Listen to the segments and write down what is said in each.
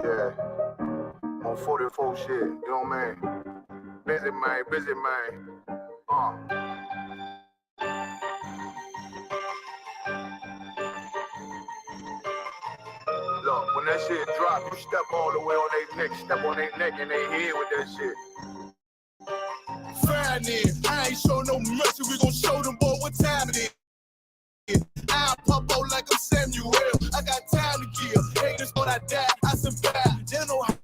Yeah, on 44 shit, you know what I mean? Busy man, busy man. Look, when that shit drop, you step all the way on their neck, step on their neck and they head with that shit. Fine then, I ain't show no mercy, we gon' show them boy what time it is. I pop out like I'm Samuel, I got time to kill. Haters thought I died, I survived. They don't know how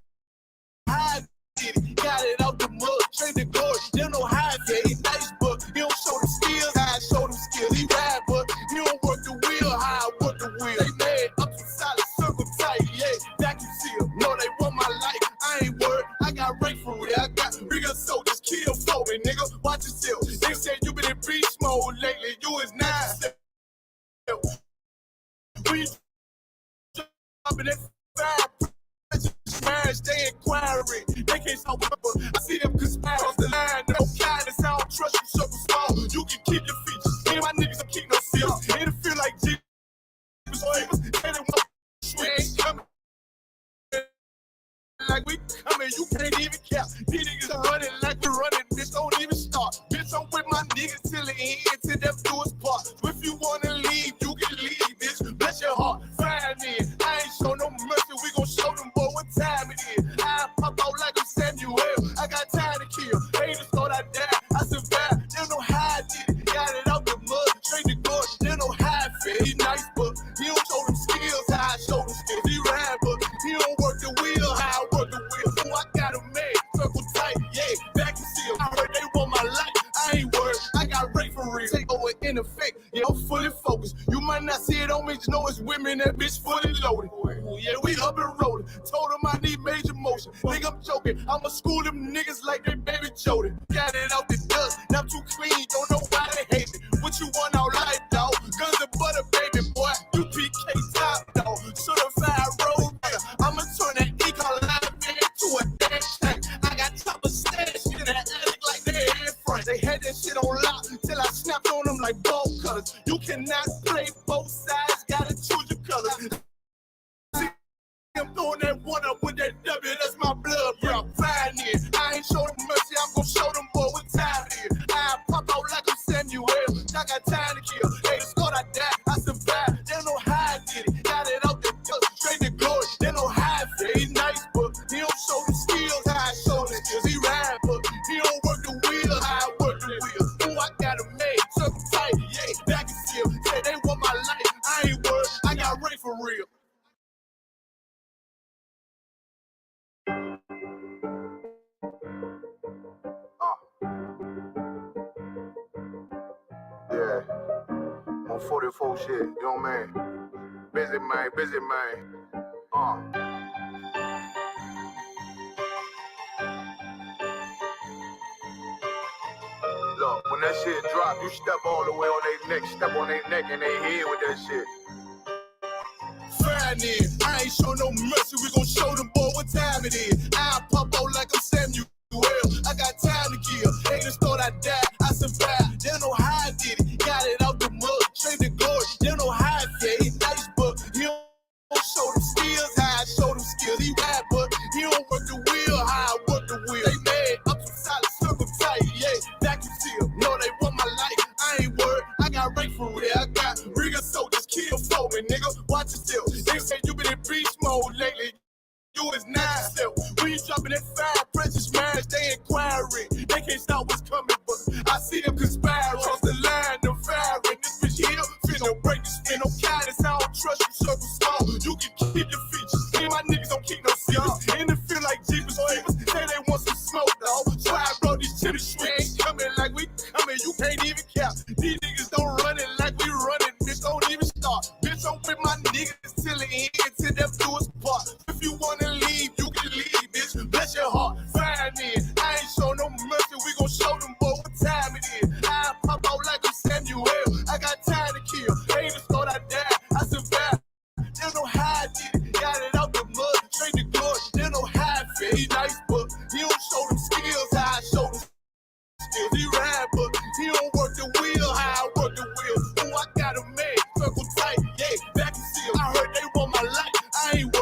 I did it. Got it out the mud, straight to glory. They don't know how I did it. Nice, but he don't show them skills. I show them skills. He ride, but he don't work the wheel. How I work the wheel. They mad, up to solid, circle tight, yeah. Vacuum seal. No, they want my life. I ain't worried. I got rank for real. I got bigger soldiers, kill for me, nigga. Watch yourself. They said you been in beast mode lately. You is 9. We jumping at 5 smash, they inquiring. They can't stop with me. I see them conspire off the line. No kindness, I don't trust you, circle small. You can keep your features. Me and my niggas don't keep no seals. And it feel like Jesus. And it ain't coming. Like we coming, you can't even cap. These niggas are running like we're running, bitch, don't even start. Bitch, I'm with my niggas till the end, till death do us part. If you wanna leave, you can leave, bitch. Bless your heart, fine then. I ain't show no mercy, we gon' show them boy what time it is. I pop out like I'm Samuel, I got time to kill. Haters thought I died, I survived. They don't know how I did it. Got it out the mud, straight to glory. They don't know how I feel. He nice, but he don't show them skills. How I show them skills. He ride, but he don't work the wheel. How I work the wheel. So I got a man, circle tight, yeah. Back and seal. I heard they want my life. I ain't worried. I got rape for real. Take over in effect. Yeah, I'm fully focused. You might not see it on me, just know it's women. That bitch fully loaded. Ooh, yeah, we up and rolling. Told them I need major motion. Think I'm joking. I'ma school them niggas like they baby Jody. Got it out the dust. Now I'm too clean. Don't know why they hate me. What you want out life, dog? Guns and butter, baby boy. I.S.U.P.K top, dog. Certified road runner. I'ma turn that E-Con line into a dash tank. I got chopper stash in that attic like they in front. They had that shit on lock till I snapped on them like bolt cutters. You cannot play both sides. Gotta choose your colors. I'm throwing that one up with that W, that's my blood, bro. Fine here. I ain't show them mercy, I'm gon' show them boy what time it is. I pop out like I'm Samuel, I got time to kill. Haters thought I died, I survived. They don't know how I did it. Got it out the dust, straight to glory. They don't know how I feel. He nice, but he don't show them skills. How I show them skills. He ride, but he don't work the wheel. How I work the wheel. Ooh, I got a man, circle tight, yeah. Back and seal. Say they want my life. I ain't worried. I got rape for real. Yeah, on 44 shit, you know what I mean? Busy man, busy man. Look, when that shit drop, you step all the way on their neck, step on their neck and they head with that shit. Fine then, I ain't show no mercy, we gon' show them boy what time it is. I pop out like I'm Samuel, I got time to kill. Haters thought I died, I survived. They don't know how I did it. Got it out the mud, straight to glory. They don't know how I feel. He nice, but he don't show them skills. How I show them skills. He ride, but he don't work the wheel. How I work the wheel. They mad, up to solid, circle tight, yeah. Vacuum seal. No, they want my life. I ain't worried. I got rank for real. I got bigger soldiers, kill for me, nigga. Watch yourself. They say you been in beast mode lately. You is 9 self. When you jumping at 5 precious smash, they inquiring. They can't stop what's coming, but I see them conspire. Cross the line, them firing. This bitch here, finna break the spin. No kindness, I don't trust you, circle small. You can keep your features. Me and my niggas don't keep no seals. And it feel like Jeepers Creepers. Say they want some smoke, dog. So I brought these chili sweets. Coming like we coming, you can't even cap. These niggas don't run it like we running. Bitch, don't even start. Bitch, I'm with my niggas till the end, till death do us part. If you wanna leave, you can leave, bitch. Bless your heart, fine then. I ain't show no mercy, we gon' show them boy what time it is. I pop out like I'm Samuel, I got time to kill. Haters thought I died, I survived. They don't know how I did it. Got it out the mud, straight to glory. They don't know how I feel. He nice, but he don't show them skills. How I show them skills. He ride, but he don't work the wheel. How I work the wheel. Ooh, I got a man, circle tight, yeah. Back and seal. I heard they want my life. I ain't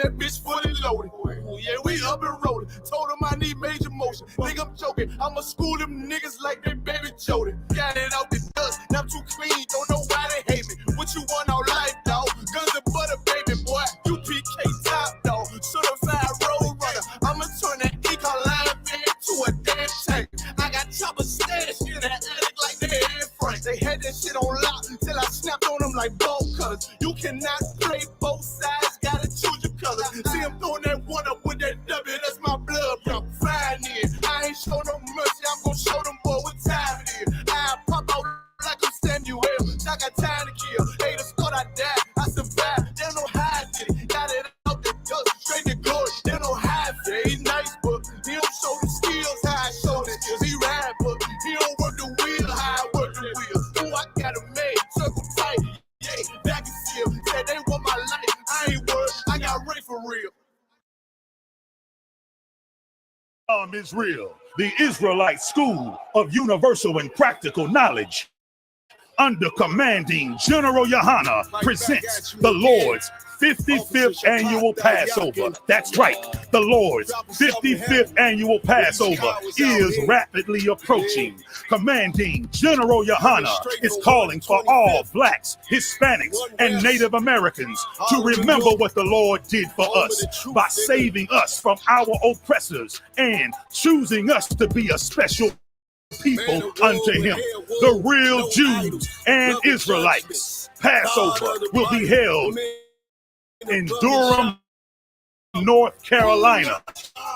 that bitch fully loaded. Ooh, yeah, we up and rolling. Told him I need major motion. Think I'm joking. I'ma school them niggas like they baby Jody. Got it out the dust. Now I'm too clean. Don't know why they hate me. What you want all life, dog? Guns and butter, baby boy. U.P.K top, dog. Certified road runner. I'ma turn that line into a damn tank. I got chopper stash in the attic like they had Frank. They had that shit on lock until I snapped on them like bolt cutters. You cannot play both sides, gotta choose your colors. See him throwing that one up with that W, that's my blood pump. Fine in. I ain't show no mercy, I'm gonna show them boy what time it is. I pop out like I'm Samuel. I got time to kill. Haters thought I died, I survived. They don't know how I did it. Got it out the dust, straight to glory. They don't know how I did it. He's nice, but he don't show the skills how I show the skills. He ride, but he don't work the wheel how I work the wheel. Ooh, I got a made, circle tight. Yeah, back and still. Said they want my life. I ain't worried. I got Ray for real. Israel, the Israelite School of Universal and Practical Knowledge, under commanding General YAHANNA, presents the Lord's 55th annual Passover. That's right, the Lord's 55th annual Passover is rapidly approaching. Commanding General YAHANNA is calling for all blacks, Hispanics, and Native Americans to remember what the Lord did for us by saving us from our oppressors and choosing us to be a special people unto him, the real Jews and Israelites. Passover will be held in Durham, North Carolina.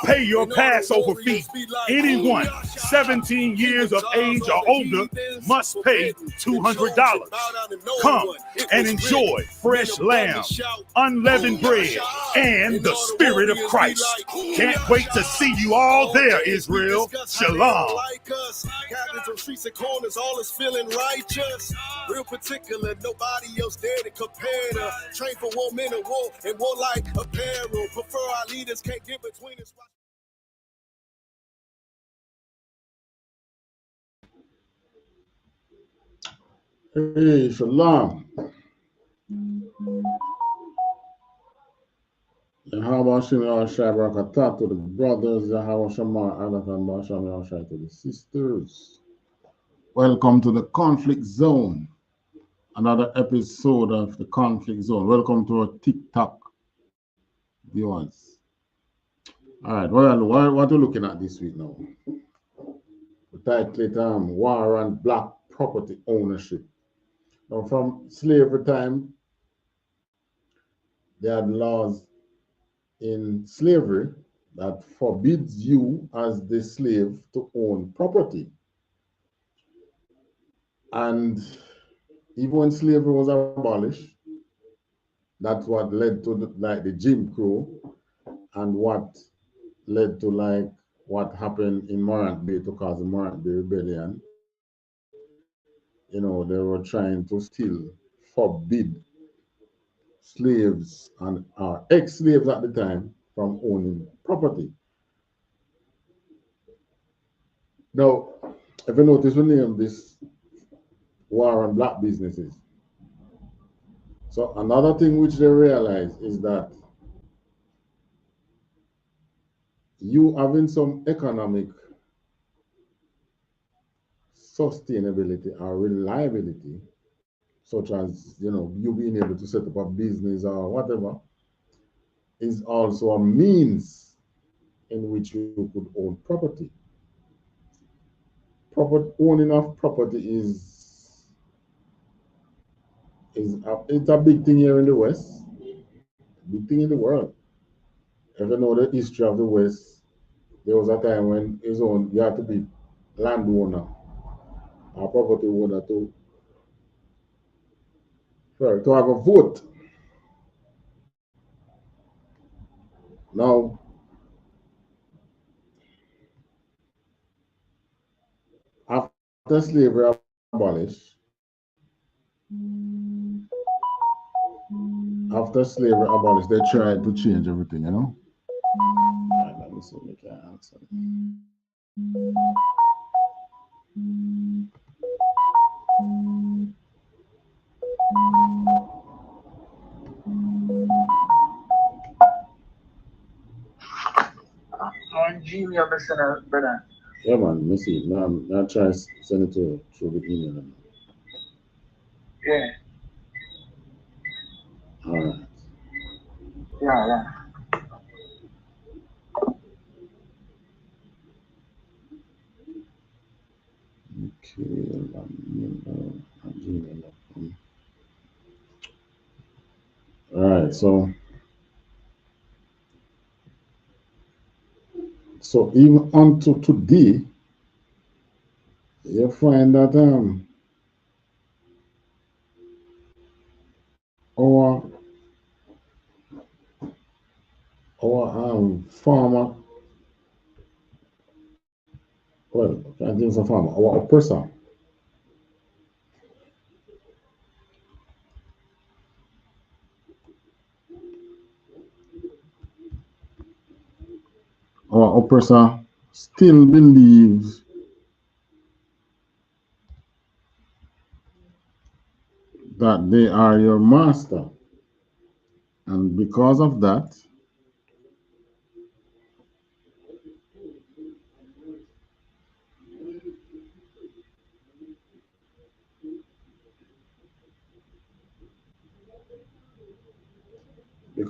Pay your Passover fee. Anyone 17 years of age or older must pay $200. Come and enjoy fresh lamb, unleavened bread, and the Spirit of Christ. Can't wait to see you all there, Israel. Shalom. Cabins on streets and corners, all is feeling righteous. Real particular, nobody else there to compare to. Train for war, men of war, and war like apparel. Prefer our leaders, can't get between us. Hey, Shalom. Yahweh Shem Yahshai Barakatah to the brothers, Yahweh Shema Adakam Basham Yahshai to the sisters. Welcome to the Conflict Zone. Another episode of the Conflict Zone. Welcome to our TikTok viewers. All right, what are we looking at this week now? The title, War on Black Property Ownership. Now, from slavery time, they had laws in slavery that forbids you as the slave to own property. And even when slavery was abolished, that's what led to the Jim Crow and what led to what happened in Morant Bay to cause the Morant Bay Rebellion. You know, they were trying to still forbid slaves and ex-slaves at the time from owning property. Now, if you notice, we name this War on Black Businesses. So another thing which they realize is that you having some economic sustainability or reliability, such as, you know, you being able to set up a business or whatever, is also a means in which you could own property. Owning of property is it's a big thing here in the West, big thing in the world. If you know the history of the West, there was a time when you had to be landowner or property owner to have a vote. Now, after slavery abolished, they tried to change everything, you know? All right, let me see if I can answer. your listener, brother. Yeah, man, me see it. Now I'm trying to send it to through the email. Yeah, All right. yeah. Okay, gmail.com. All right, so even unto today, you find that our farmer, well, I can't think of a farmer, our oppressor, still believes that they are your master, and because of that, we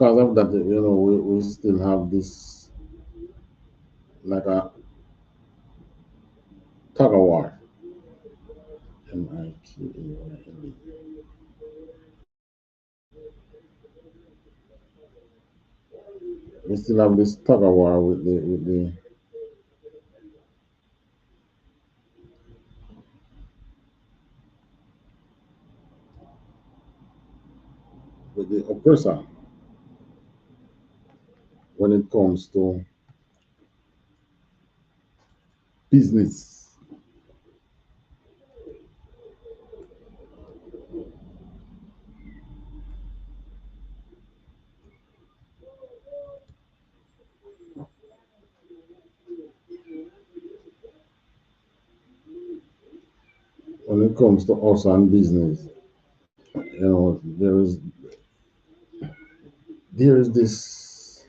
still have this like a tug of war. M-I-K-A-Y-L-E. We still have this tug of war with the oppressor when it comes to business. When it comes to us and business, there is this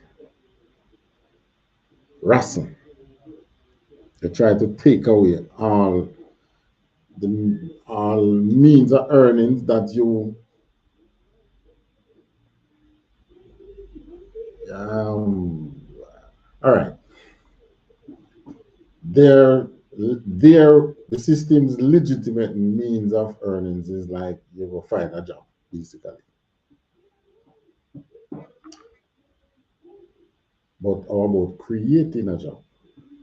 wrestling. They try to take away all means of earnings that you all right. The system's legitimate means of earnings is like you go find a job, basically. But how about creating a job?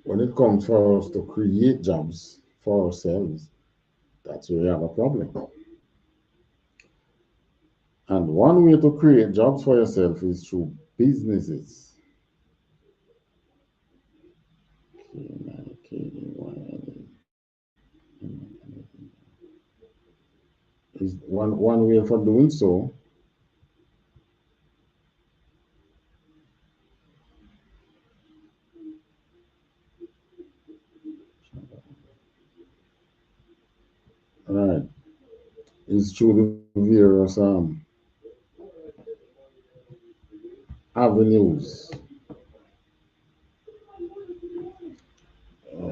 When it comes for us to create jobs for ourselves, that's where we have a problem. And one way to create jobs for yourself is through businesses. Is one way for doing so right is through the various avenues.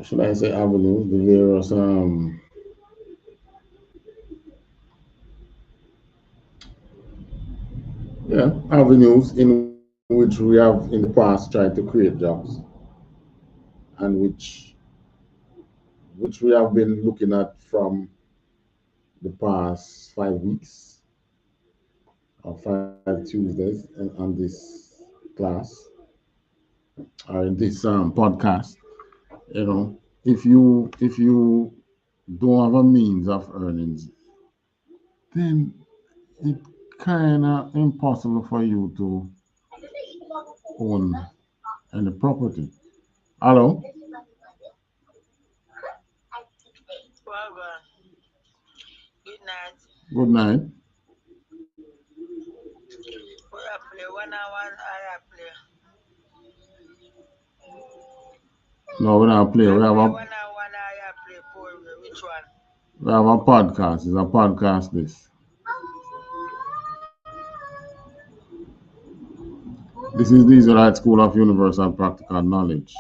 Should I say avenues? The various avenues in which we have in the past tried to create jobs, and which we have been looking at from the past 5 weeks or 5 Tuesdays on this class or in this podcast. If you don't have a means of earnings, then it kind of impossible for you to own any property. Hello? Well, good night. Good night. We are play 1 hour. I play. No, we don't play. We have a 1 hour. I play. Which one? we have a podcast. It's a podcast. This is the Israelite School of Universal Practical Knowledge.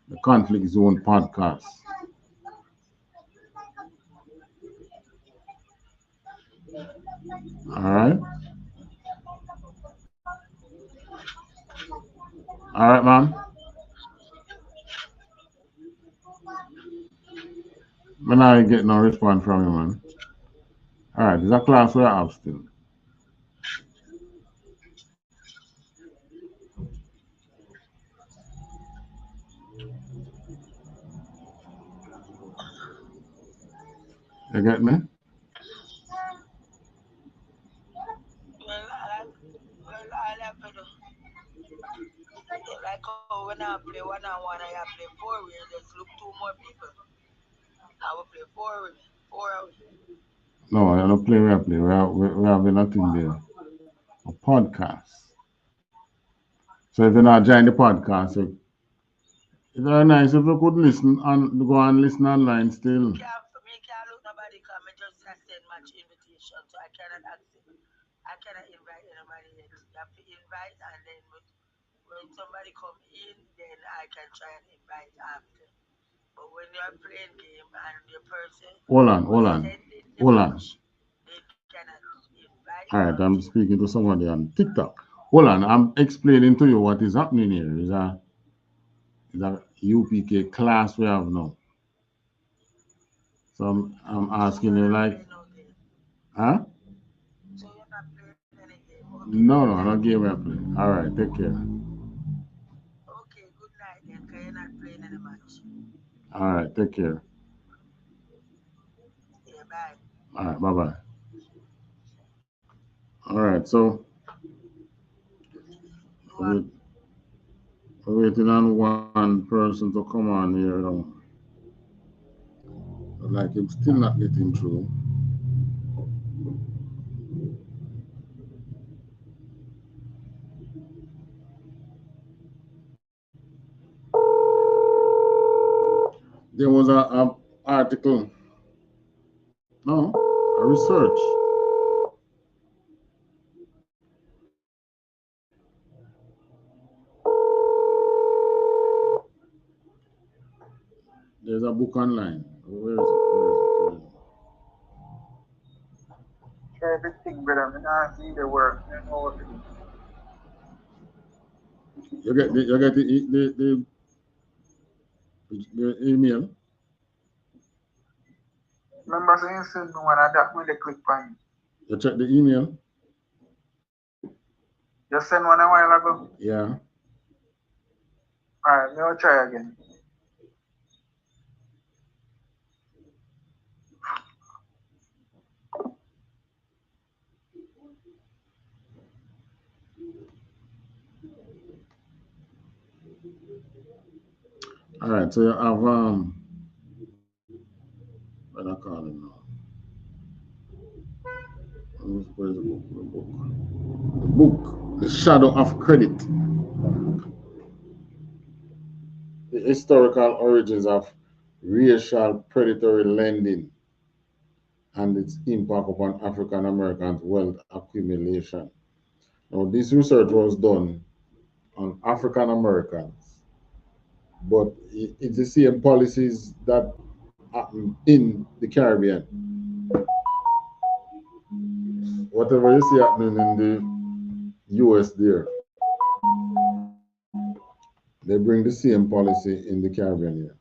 the Conflict Zone podcast. All right. All right, man. I'm not getting no response from you, man. All right, there's a class where I have still. You get me? Well, I have to do. Like when I play one-on-one, I have play four-way. Just look two more people. I will play four-way. Four-way. No, I don't play replay. We have nothing there. A podcast. So if you're not joining the podcast, it's very nice if you could listen and go and listen online still. Me can't look nobody come. I just send much invitation, so I cannot accept. I cannot invite anybody yet. You have to invite, and then when somebody come in, then I can try and invite after. But when you're playing game and the person Hold on. they cannot invite. All right, I'm speaking to somebody on TikTok. Hold on, I'm explaining to you what is happening here. Is a UPK class we have now. So I'm asking you like, huh? So you're not playing any game. Okay, No, not game replay. All right, take care. okay, good night then, because you're not playing any match. All right, take care. Yeah, bye. All right, bye-bye. All right, so we're waiting on one person to come on here now. Like it's still not getting through. There was a article, no, a research. There's a book online. Where is it? Share everything, brother. I see the work. I know what to do. You get the email. Remember saying send me one of that when they click on it. You check the email. Just send one a while ago. Yeah. Alright, I'll try again. All right. So you have what I call it now. Where's the book? The book, The Shadow of Credit. The historical origins of racial predatory lending and its impact upon African Americans' wealth accumulation. Now, this research was done on African Americans, but it's the same policies that happen in the Caribbean. Whatever you see happening in the US there, they bring the same policy in the Caribbean here.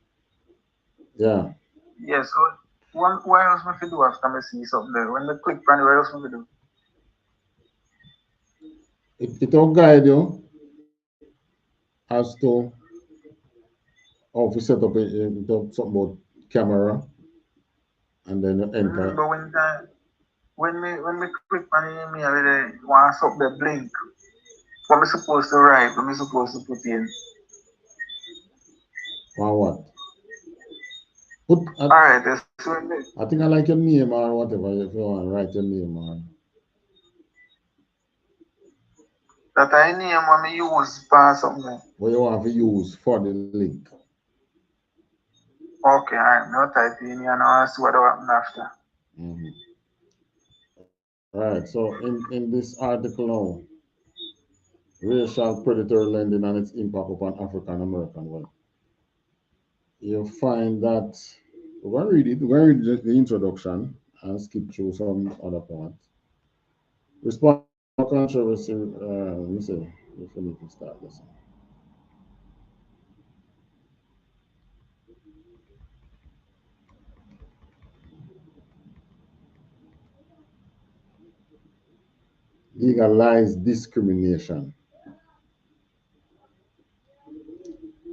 Yeah. Yes, so what else must we do after I see something there? When they click on it, what else must we do? It will guide you as to how to set up something about camera and then you enter. But when we click on the email, they want up the blink. What am I supposed to write? What am I supposed to put in? Or what? Alright, that's when I think I like your name or whatever, if you want to write your name or. that I name what I use for something. What you want to use for the link. Okay, alright, now type in here and I'll see what happens after. Mm-hmm. Right, so in this article now, racial predatory lending and its impact upon African American wealth. you'll find that we're going to read it. We're going to read the introduction and skip through some other parts. Response to controversy. Let me see if we need to start this. Legalize discrimination,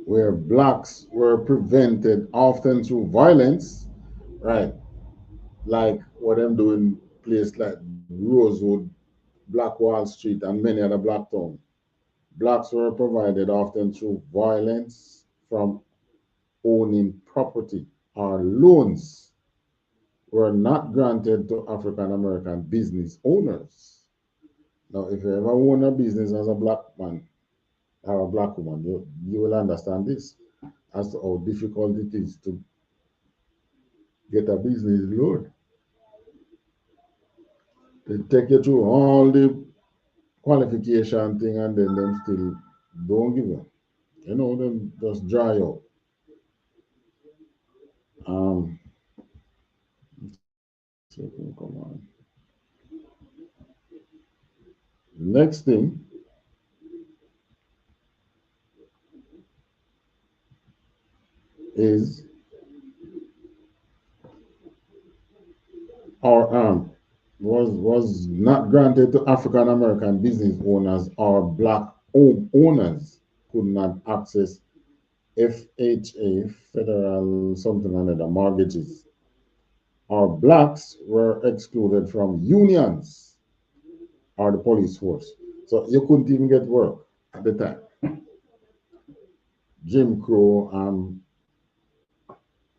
where blacks were prevented often through violence, right? Like what them do in places like Rosewood, Black Wall Street, and many other black towns. Blacks were provided often through violence from owning property or loans were not granted to African American business owners. Now, if you ever own a business as a black man or a black woman, you will understand this as to how difficult it is to get a business loan. They take you through all the qualification thing and then them still don't give you. You know, them just dry out. Um, so come on. Next thing is our was not granted to African American business owners or black home owners could not access FHA, federal something or other mortgages. Or blacks were excluded from unions or the police force. So you couldn't even get work at the time. Jim Crow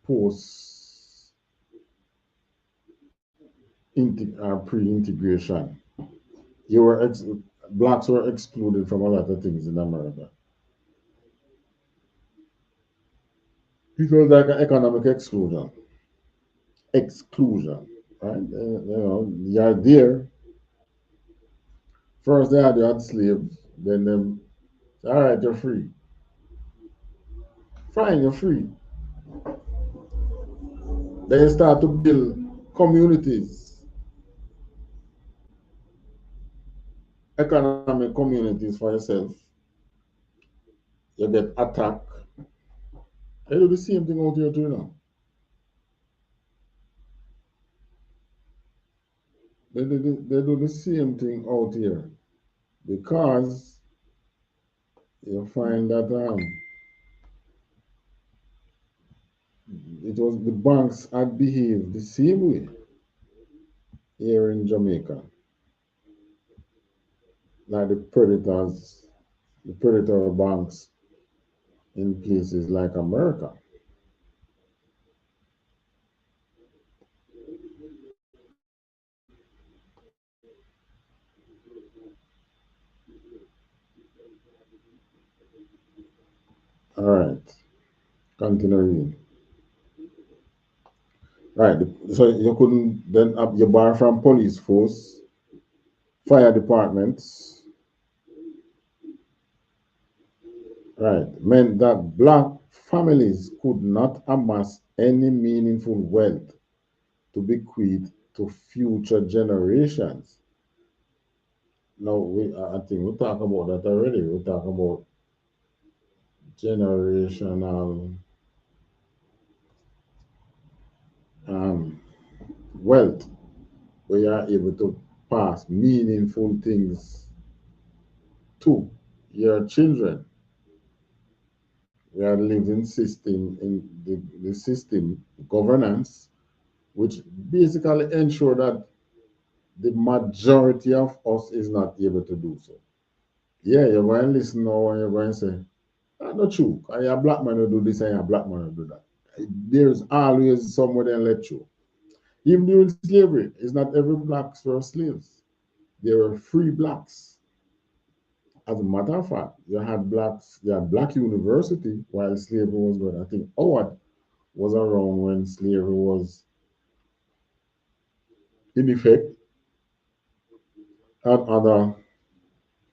post pre-integration. You were blacks were excluded from a lot of things in America. It was like an economic exclusion. Exclusion, right? You know, you're there. First they had slaves, then them, all right, you're free. Fine, you're free. Then you start to build communities, economic communities for yourself. You get attacked. They do the same thing out here too now. They do the same thing out here because you find that it was the banks had behaved the same way here in Jamaica, like the predator banks in places like America. All right, continuing. Right, so you couldn't then up your bar from police force, fire departments, right, meant that black families could not amass any meaningful wealth to bequeath to future generations. Now, I think we talk about that already. We talk about generational um, wealth, where you are able to pass meaningful things to your children. We are living system in the system governance, which basically ensure that the majority of us is not able to do so. Yeah, you're going to listen now and you're going to say, that's not true. I a black man who do this and a black man who do that. There's always someone that let you. Even during slavery, it's not every blacks were slaves. There were free blacks. As a matter of fact, you had black university while slavery was going. I think Howard was around when slavery was in effect, and other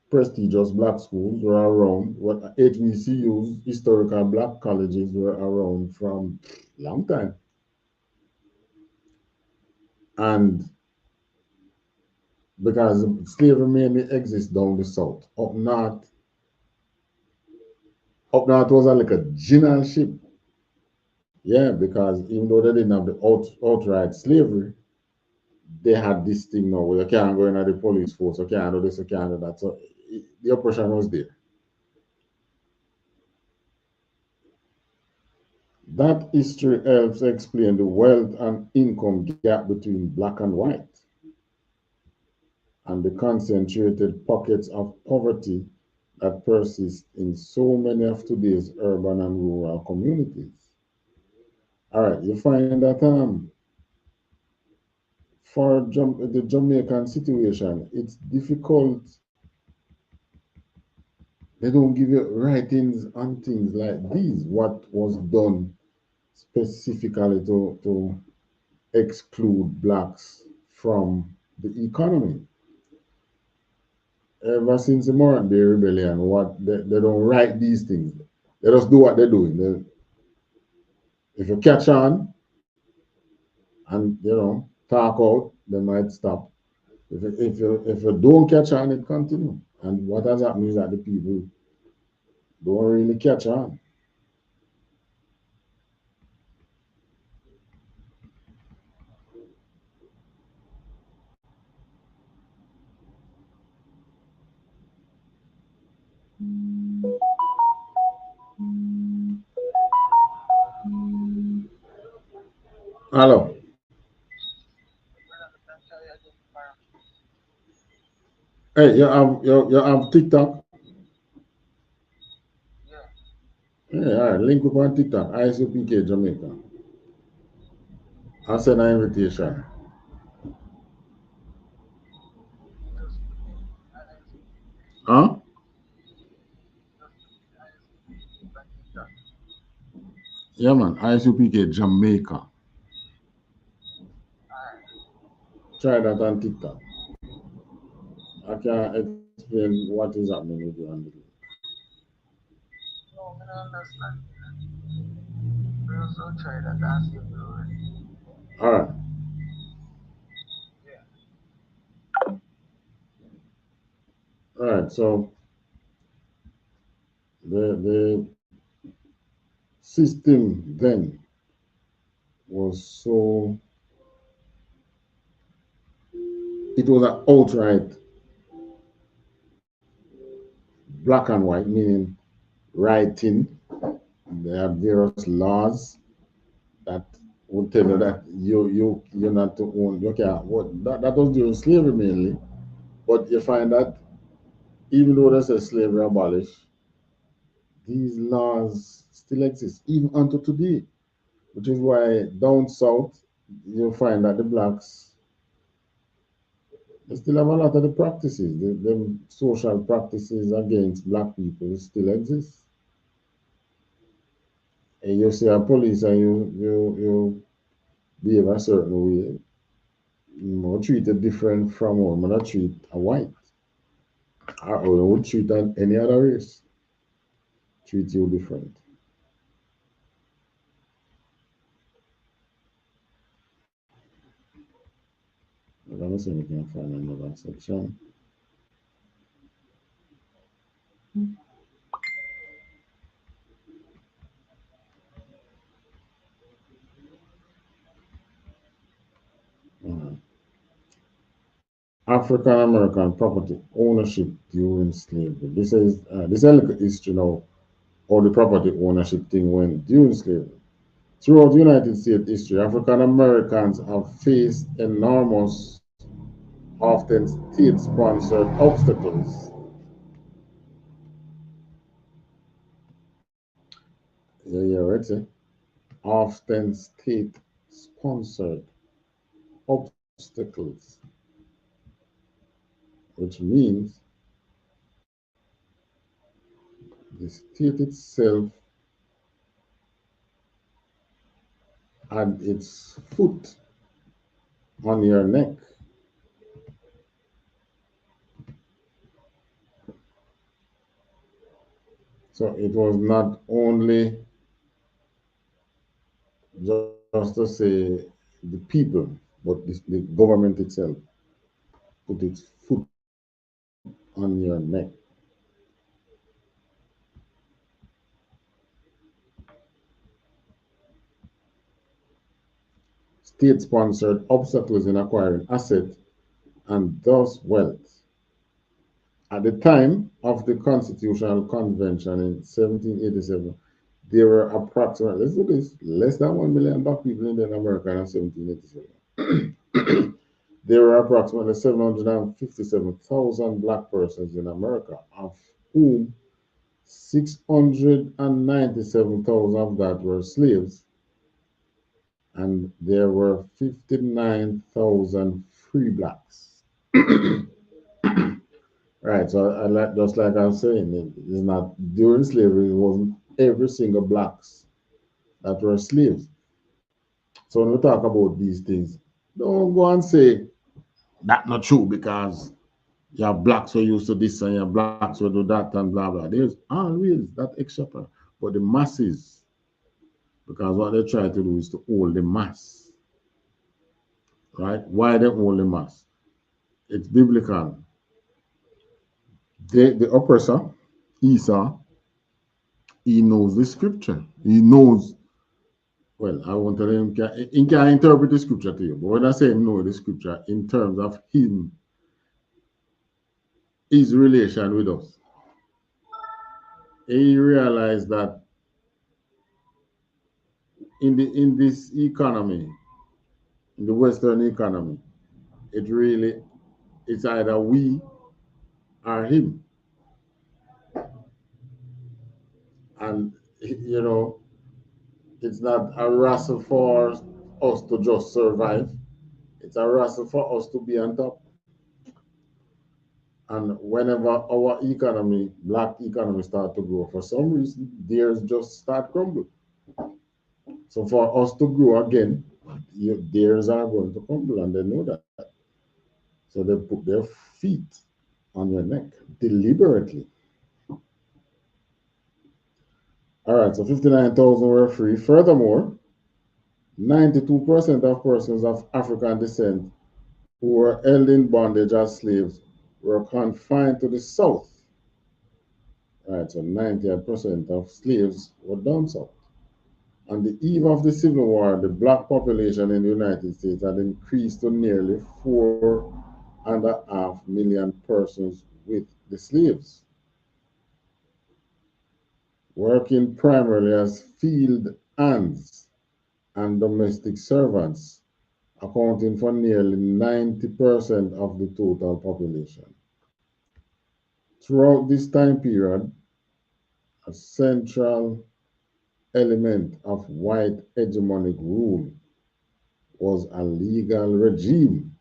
prestigious black schools were around. What HBCUs, historical black colleges, were around from long time. And because slavery mainly exists down the south. Up north was like a generalship. Yeah, because even though they didn't have the outright slavery, they had this thing now where you can't go into the police force, you can't do this, you can't do that. So the oppression was there. That history helps explain the wealth and income gap between black and white and the concentrated pockets of poverty that persist in so many of today's urban and rural communities. All right, you find that for the Jamaican situation, it's difficult. They don't give you writings on things like these. What was done specifically to exclude blacks from the economy. Ever since the Morant Day Rebellion, what they don't write these things. They just do what they're doing. If you catch on and talk out, they might stop. If you don't catch on, it continue. And what has happened is that the people don't really catch on. Hello. Hey, you have TikTok? Yeah, all right. Link up on TikTok. I.S.U.P.K Jamaica. I'll send an invitation. Huh? Yeah, man. I.S.U.P.K Jamaica. Try that on TikTok. I can explain what is happening with you on the No, I don't understand. We also try that and see if we already. All right. Yeah. All right. So the system then was so it was an outright black and white, meaning writing. There are various laws that would tell you that you're not to own. Okay, that was during slavery mainly, but you find that even though they say slavery abolished, these laws still exist even unto today, which is why down south you find that the blacks they still have a lot of the practices, the social practices against black people still exist. And you see a police and you behave a certain way, you treat it different from how you would treat a white or you would treat any other race. Treat you different. Let me see if we can find another section. Uh, African American property ownership during slavery. This is a little history now, how the property ownership thing went during slavery. Throughout United States history, African Americans have faced enormous, often state-sponsored obstacles. Yeah, right. Eh? Often state-sponsored obstacles, which means the state itself had its foot on your neck. So it was not only just to say the people, but the government itself put its foot on your neck. State-sponsored obstacles in acquiring assets and thus wealth. At the time of the Constitutional Convention in 1787, there were approximately, let's do this, less than 1 million black people in America in 1787. There were approximately 757,000 black persons in America, of whom 697,000 of that were slaves, and there were 59,000 free blacks. Right, so I like, just like I was saying, it's not during slavery, it wasn't every single blacks that were slaves. So when we talk about these things, don't go and say that's not true because you have blacks who used to this and you have blacks who do that and blah blah. There's always that exception. But the masses, because what they try to do is to hold the mass. Right? Why they hold the mass? It's biblical. The oppressor, Esau, he knows the scripture. He knows, well, I won't tell him, he can interpret the scripture to you. But when I say know the scripture in terms of him, his relation with us, he realized that in this economy, in the Western economy, it's either we or him. And you know, it's not a wrestle for us to just survive. It's a wrestle for us to be on top. And whenever our economy, black economy, start to grow, for some reason, theirs just start crumble. So for us to grow again, theirs are going to crumble, and they know that. So they put their feet on your neck deliberately. All right, so 59,000 were free. Furthermore, 92% of persons of African descent who were held in bondage as slaves were confined to the South. Right, so 98% of slaves were down south. On the eve of the Civil War, the black population in the United States had increased to nearly 4.5 million persons with the slaves, working primarily as field hands and domestic servants, accounting for nearly 90% of the total population. Throughout this time period, a central element of white hegemonic rule was a legal regime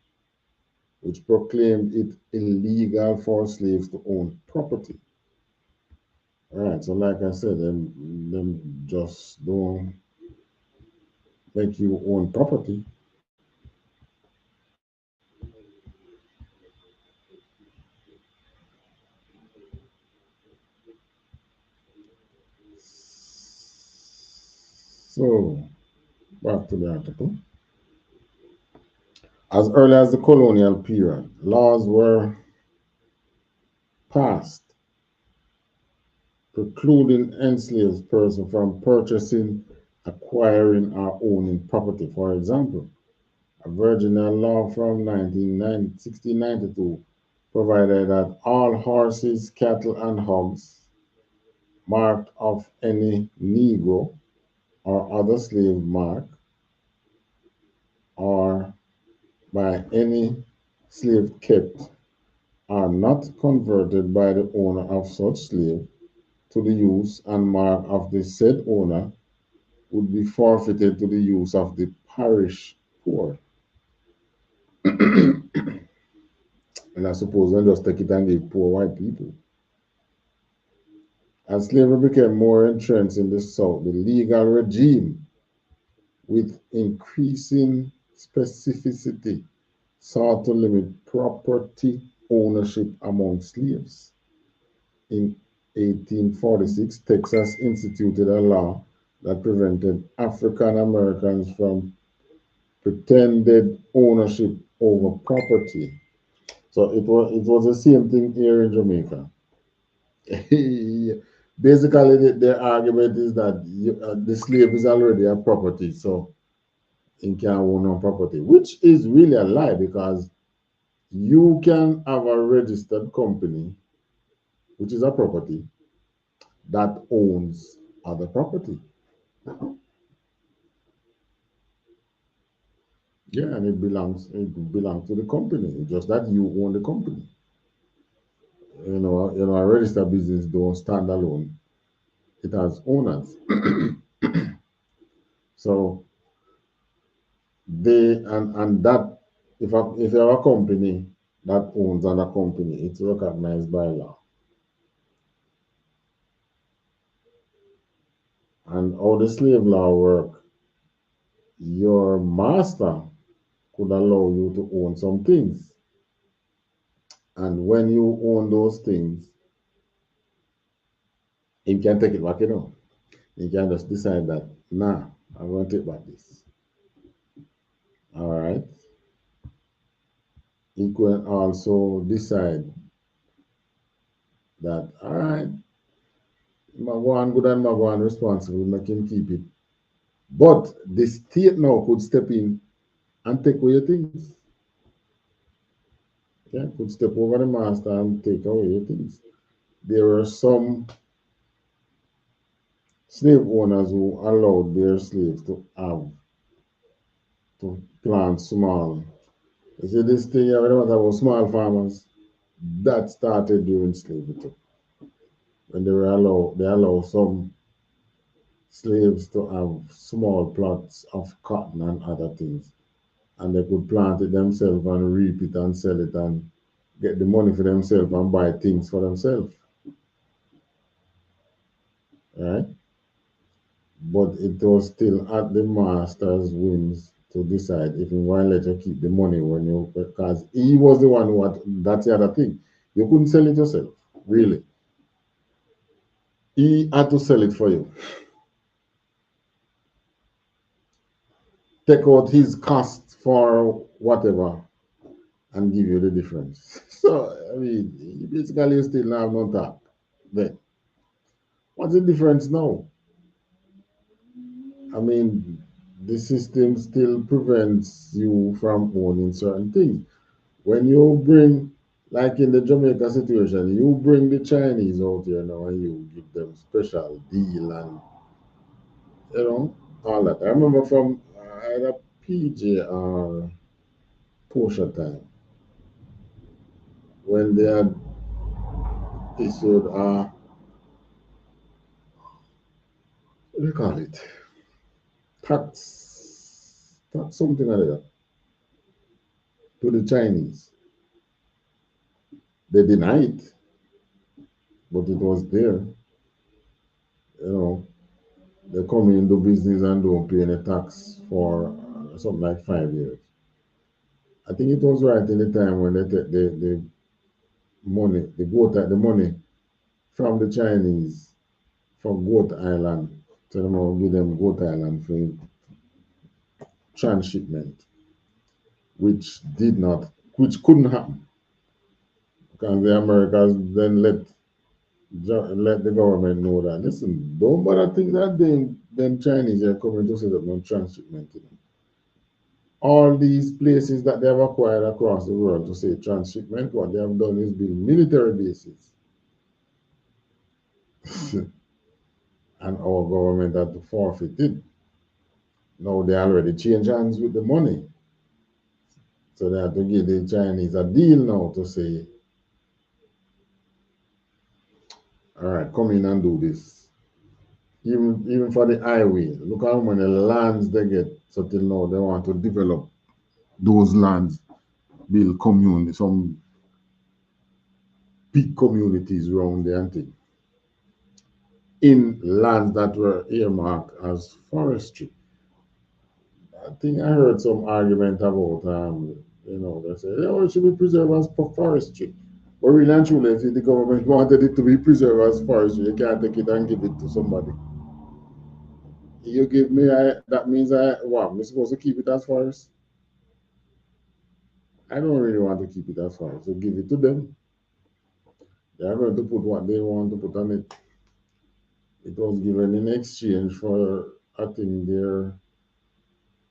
which proclaimed it illegal for slaves to own property. All right, so like I said, them just don't make you own property. So, back to the article. As early as the colonial period, laws were passed precluding enslaved persons from purchasing, acquiring, or owning property. For example, a Virginia law from 1692 provided that all horses, cattle, and hogs marked of any Negro or other slave mark or by any slave kept are not converted by the owner of such slave to the use and mark of the said owner would be forfeited to the use of the parish poor. And I suppose they just take it and give poor white people. As slavery became more entrenched in the South, the legal regime, with increasing specificity, sought to limit property ownership among slaves. In 1846, Texas instituted a law that prevented African Americans from pretended ownership over property. So it was the same thing here in Jamaica. Basically, their argument is that the slave is already a property, so he can own no property, which is really a lie because you can have a registered company, which is a property, that owns other property. Yeah, and it belongs to the company, just that you own the company. A registered business don't stand alone. It has owners. So and that if you have a company that owns another company, it's recognized by law. And how the slave law work, your master could allow you to own some things. And when you own those things, he can take it back. He can just decide that, nah, I'm going to take back this. All right. He can also decide that, all right, Magwan good and Magwan responsible, make him keep it. But the state now could step in and take away your things. Yeah, could step over the master and take away your things. There are some slave owners who allowed their slaves to plant small. You see this thing here, when I talk about small farmers, that started during slavery too. When they allow some slaves to have small plots of cotton and other things. And they could plant it themselves and reap it and sell it and get the money for themselves and buy things for themselves. Right? But it was still at the master's whims to decide if he want to let you keep the money because he was the one who had, that's the other thing. You couldn't sell it yourself, really. He had to sell it for you. Take out his cost for whatever and give you the difference. So, I mean, basically you still have no tap. Then, what's the difference now? I mean, the system still prevents you from owning certain things. When you bring, like in the Jamaica situation, you bring the Chinese out here now and you give them special deal and, all that. I remember from either PJ or Porsche time when they had issued what do you call it? Tax something like that to the Chinese. They deny it, but it was there. You know, they come into business and don't pay any tax for something like 5 years. I think it was right in the time when they take the money, the money from the Chinese from Goat Island. Tell them I'll give them Goat Island for transshipment, which couldn't happen because the Americans then let the government know that listen, don't bother think that them Chinese are coming to set up no transshipment. All these places that they have acquired across the world to say transshipment, what they have done is build military bases. And our government had to forfeit it. Now they already changed hands with the money. So they have to give the Chinese a deal now to say, all right, come in and do this. Even for the highway, look how many lands they get. So till now they want to develop those lands, build some big communities around there and thing, in lands that were earmarked as forestry. I think I heard some argument about they say, oh, it should be preserved as for forestry. But really and truly, if the government wanted it to be preserved as forestry, you can't take it and give it to somebody. You give me, that means I'm supposed to keep it as forest? I don't really want to keep it as forest, so give it to them. They are going to put what they want to put on it. It was given in exchange for, I think,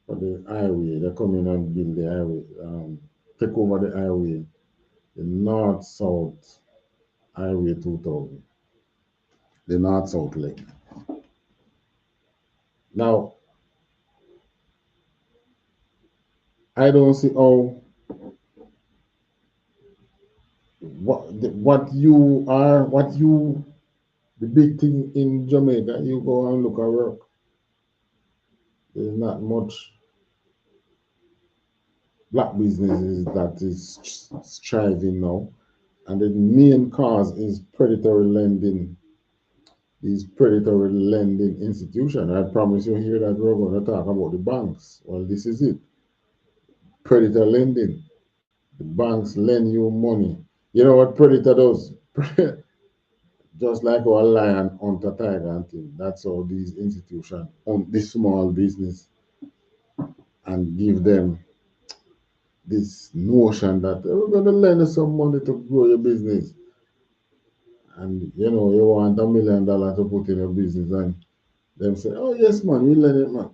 for the highway. They come in and build the highway, take over the highway, the north-south highway 2000, the north-south leg. Now, I don't see how the big thing in Jamaica, you go and look at work. There's not much black businesses that is striving now. And the main cause is predatory lending. These predatory lending institutions. I promise you here that we're going to talk about the banks. Well, this is it. Predator lending. The banks lend you money. You know what predator does? Just like our lion hunter tiger and thing. That's how these institutions own this small business and give them this notion that we're going to lend you some money to grow your business. And you know, you want $1 million to put in your business, and them say, "Oh yes, man, we lend it, man."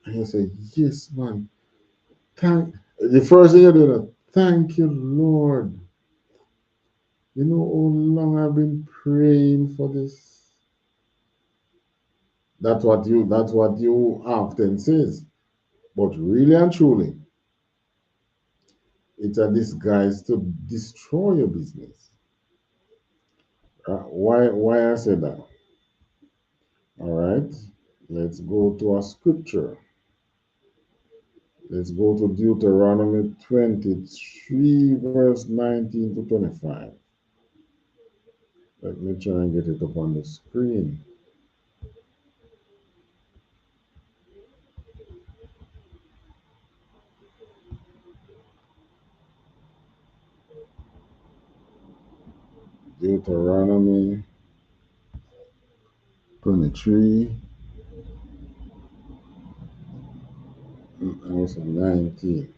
And you say, "Yes, man. The first thing you do that, thank you, Lord. You know how long I've been praying for this." That's what you often says. But really and truly, it's a disguise to destroy your business. Why I say that? All right, let's go to a scripture. Let's go to Deuteronomy 23, verse 19 to 25. Let me try and get it up on the screen. Deuteronomy 23, and also 19.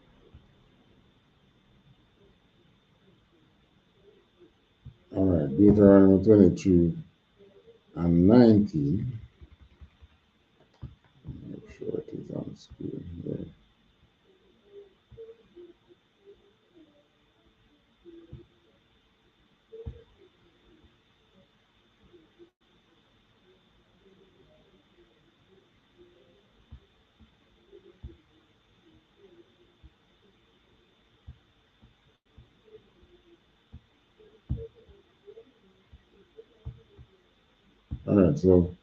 All right, Deuteronomy 23 and 19. Make sure it is on the screen here. All right, so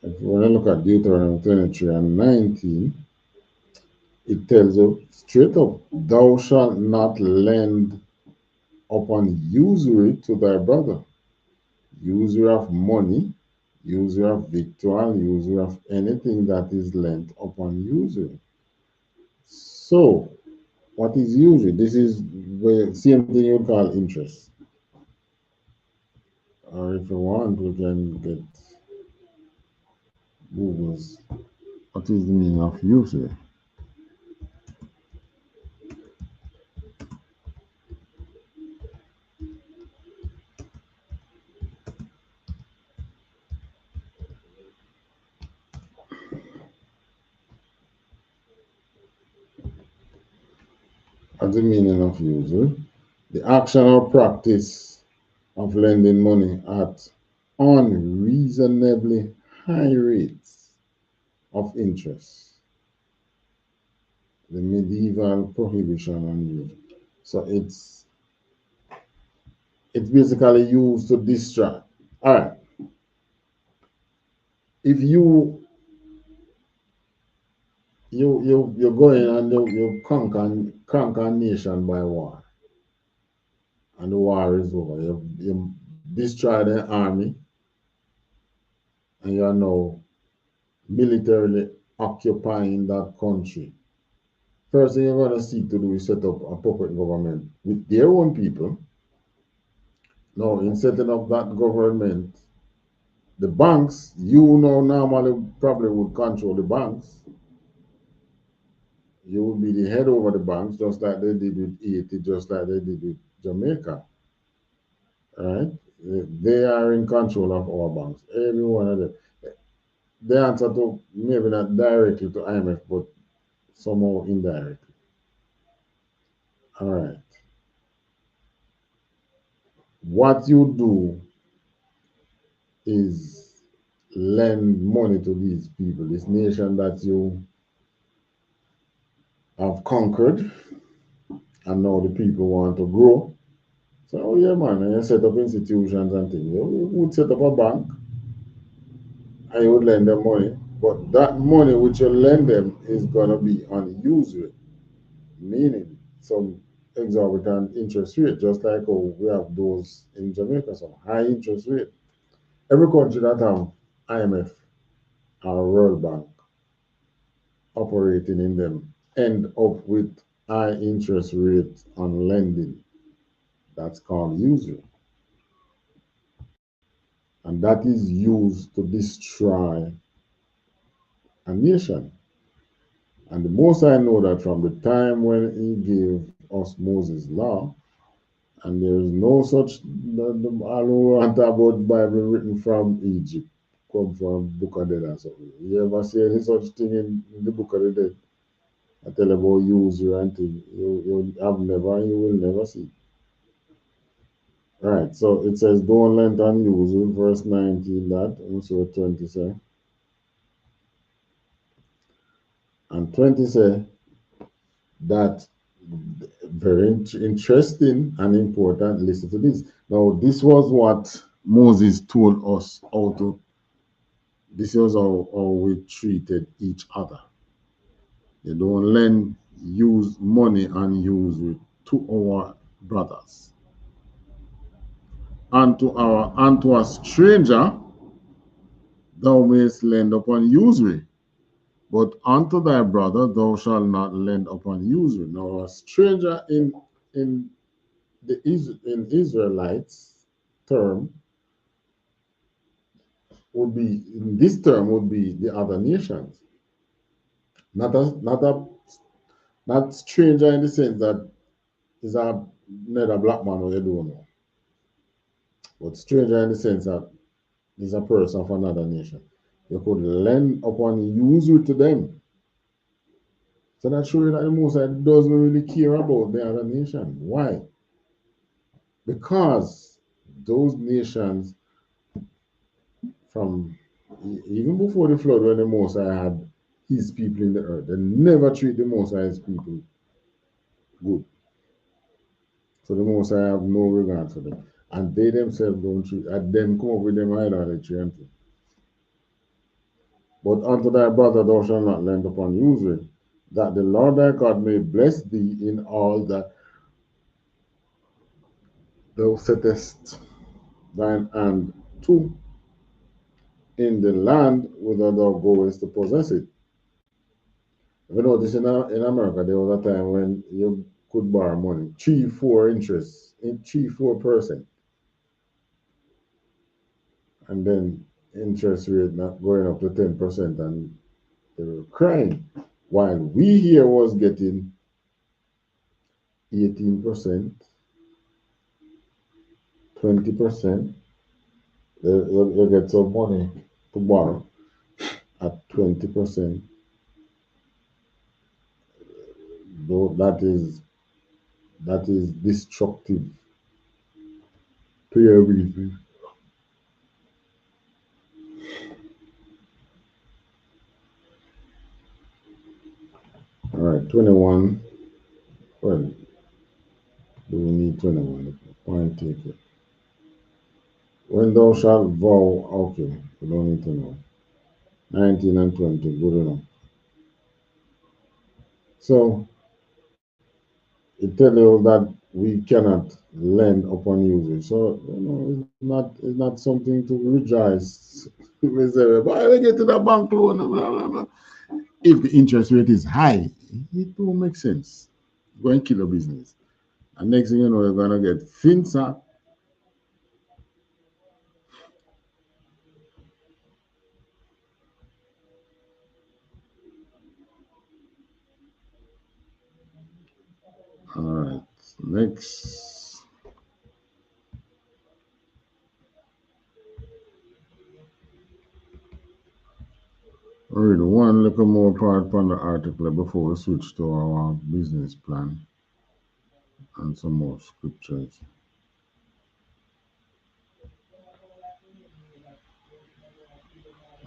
if you want to look at Deuteronomy 23 and 19, it tells you straight up, thou shalt not lend upon usury to thy brother. Usury of money, usury of victual, usury of anything that is lent upon usury. So, what is usury? This is the same thing you call interest. Or if you want, we can get Google's. What is the meaning of usury? What's the meaning of usury? The action or practice of lending money at unreasonably high rates of interest. The medieval prohibition on usury. So it's basically used to distract. All right. If you go in and you conquer a nation by war, and the war is over. You destroy the army, and you are now militarily occupying that country. First thing you're going to seek to do is set up a puppet government with their own people Now, in setting up that government, the banks, you know, normally probably would control the banks. You would be the head over the banks, just like they did with Haiti, just like they did with Jamaica. Right? They are in control of our banks. Every one of them. They answer to maybe not directly to IMF, but somehow indirectly. All right. What you do is lend money to these people, this nation that you have conquered, and now the people want to grow. So, oh yeah, man, and you set up institutions and things. You would set up a bank and you would lend them money, but that money which you lend them is going to be on usury, meaning some exorbitant interest rate, just like how we have those in Jamaica, some high interest rate. Every country that have IMF or World Bank operating in them end up with high interest rate on lending. That's called usury. And that is used to destroy a nation. And the most I know that from the time when he gave us Moses' law, and there is no such, I don't want about Bible written from Egypt, come from Book of Dead or something. You ever see any such thing in the Book of the Dead? I tell you about usury and thing. You have never and you will never see. Right, so it says, don't lend and usury, verse 19, that, also 20 say. And 20 say that very interesting and important. Listen to this. Now, this was what Moses told us how to, this was how we treated each other. You don't lend, use money and use it to our brothers. And to a stranger, thou mayest lend upon usury. But unto thy brother thou shalt not lend upon usury. Now, a stranger in Israelites term would be, in this term would be the other nations. Not stranger in the sense that is another black man or you don't know. But stranger in the sense that is a person of another nation. You could lend upon usury to them. So that shows you that the Most High doesn't really care about the other nation. Why? Because those nations from even before the flood, when the Most High had his people in the earth, they never treat the Most High's people good. So the Most High have no regard for them. And they themselves don't treat, and them come up with them idolatry and things. But unto thy brother thou shalt not lend upon usury, that the Lord thy God may bless thee in all that thou settest thine hand to in the land whither thou goest to possess it. If you notice in America, there was a time when you could borrow money, 3-4 interest, 3-4%. And then interest rate not going up to 10%, and they were crying. While we here was getting 18%, 20%, you get some money to borrow at 20%. Though that is destructive to your business. All right, 21. Well, do we need 21? Point take it. When thou shalt vow, okay, we don't need to know. 19 and 20, good enough. So it tells you that we cannot lend upon usury. So it's not something to rejoice. We say, but I get to the bank loan, blah, blah, blah. If the interest rate is high, it don't make sense. Go and kill your business. And next thing you know, you're gonna get FinSA All right, next. Read one little more part from the article before we switch to our business plan and some more scriptures.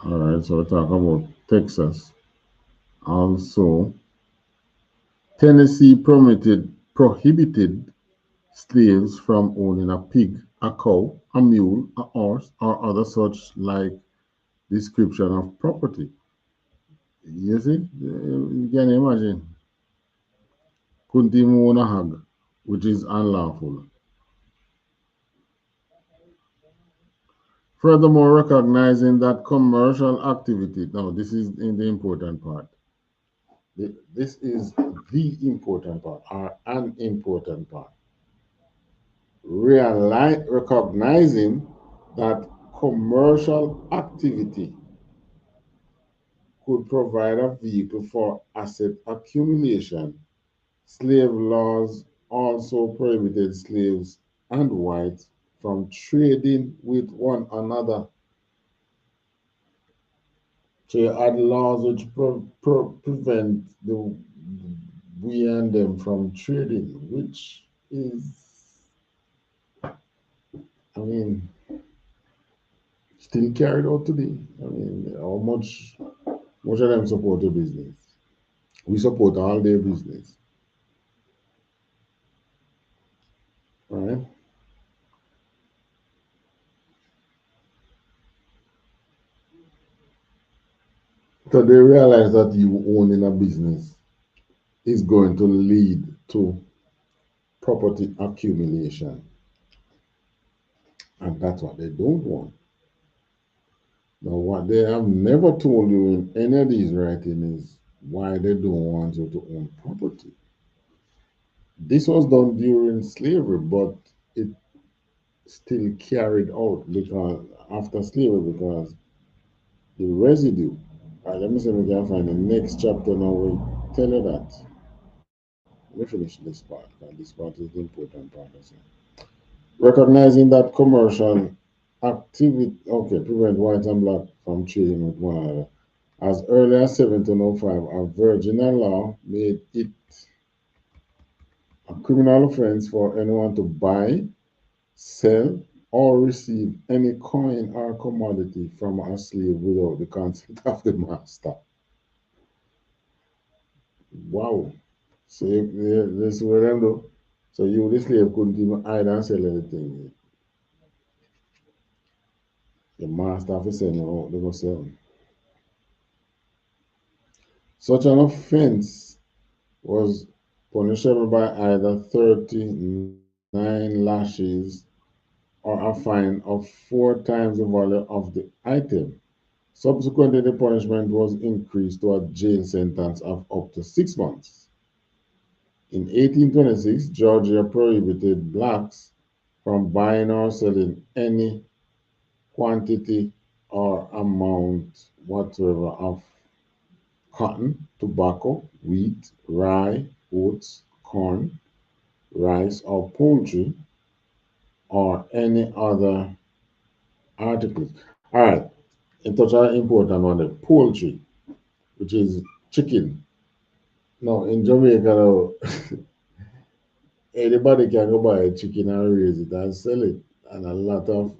All right, so we talk about Texas. Also, Tennessee prohibited slaves from owning a pig, a cow, a mule, a horse, or other such like description of property. You see, you can imagine. Couldn't even own a hog, which is unlawful. Furthermore, recognizing that commercial activity, now this is in the important part. This is the important part, or an important part. Recognizing that commercial activity could provide a vehicle for asset accumulation. Slave laws also prohibited slaves and whites from trading with one another. So you add laws which prevent we and them from trading, which is, I mean, still carried out today. I mean, how much of them support the business? We support all their business, right? So they realize that you owning a business is going to lead to property accumulation, and that's what they don't want. Now, what they have never told you in any of these writings is why they don't want you to own property. This was done during slavery, but it still carried out because after slavery, because the residue. Let me see if we can find the next chapter now. Will tell you that. Let me finish this part because this part is the important part. Recognizing that commercial activity, okay, prevent white and black from trading with one another. As early as 1705, a Virginia law made it a criminal offense for anyone to buy, sell, or receive any coin or commodity from a slave without the consent of the master. Wow. So this is what them do. So you, the slave, couldn't even hide and sell anything. The master have to send you out, they go sell. Such an offense was punishable by either 39 lashes or a fine of 4 times the value of the item. Subsequently, the punishment was increased to a jail sentence of up to 6 months. In 1826, Georgia prohibited blacks from buying or selling any quantity or amount whatsoever of cotton, tobacco, wheat, rye, oats, corn, rice, or poultry, or any other articles. All right, in touch on important one, the poultry, which is chicken. Now in Jamaica, anybody can go buy a chicken and raise it and sell it, and a lot of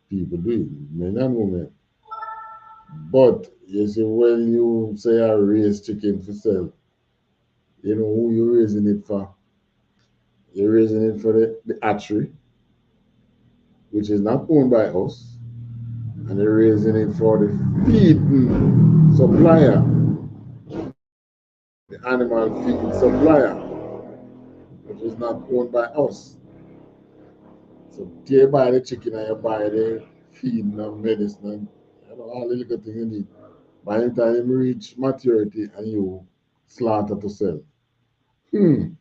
people do it, men and women. But you see, when you say I raise chicken for sell, you know who you're raising it for? You're raising it for the hatchery, which is not owned by us, and you're raising it for the feeding supplier, the animal feed supplier, which is not owned by us. So you buy the chicken and you buy the feed and medicine and all the little things you need. By the time you reach maturity and you slaughter to sell. Hmm.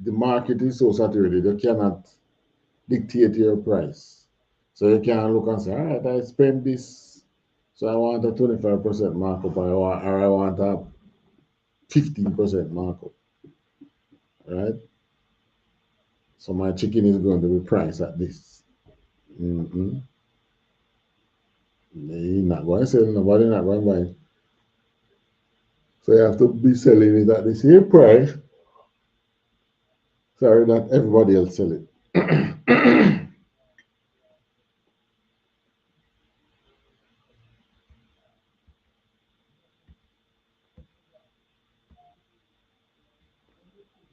The market is so saturated, you cannot dictate your price. So you can look and say, all right, I spend this, so I want a 25% markup, or I want a 15% markup. right? So my chicken is going to be priced at this. Mm-hmm. You're not going to sell, nobody not going to buy it. So you have to be selling it at the same price. Sorry, not everybody else sell it.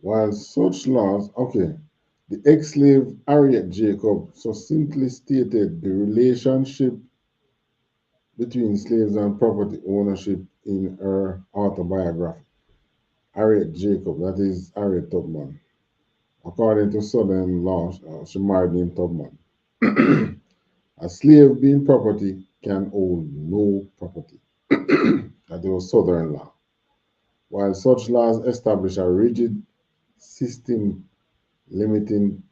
While such laws, okay, the ex-slave Harriet Jacob succinctly stated the relationship between slaves and property ownership in her autobiography. Harriet Jacob, that is Harriet Tubman. According to Southern law, she married in Tubman. A slave being property can own no property. That was Southern law. While such laws establish a rigid system limiting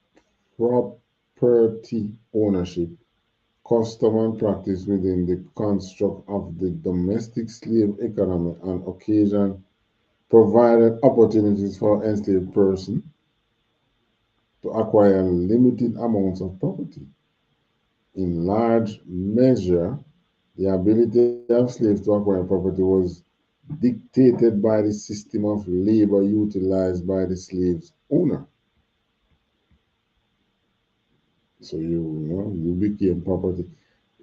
property ownership, custom and practice within the construct of the domestic slave economy on occasion provided opportunities for enslaved persons to acquire limited amounts of property. In large measure, the ability of slaves to acquire property was dictated by the system of labor utilized by the slave's owner. So you became property.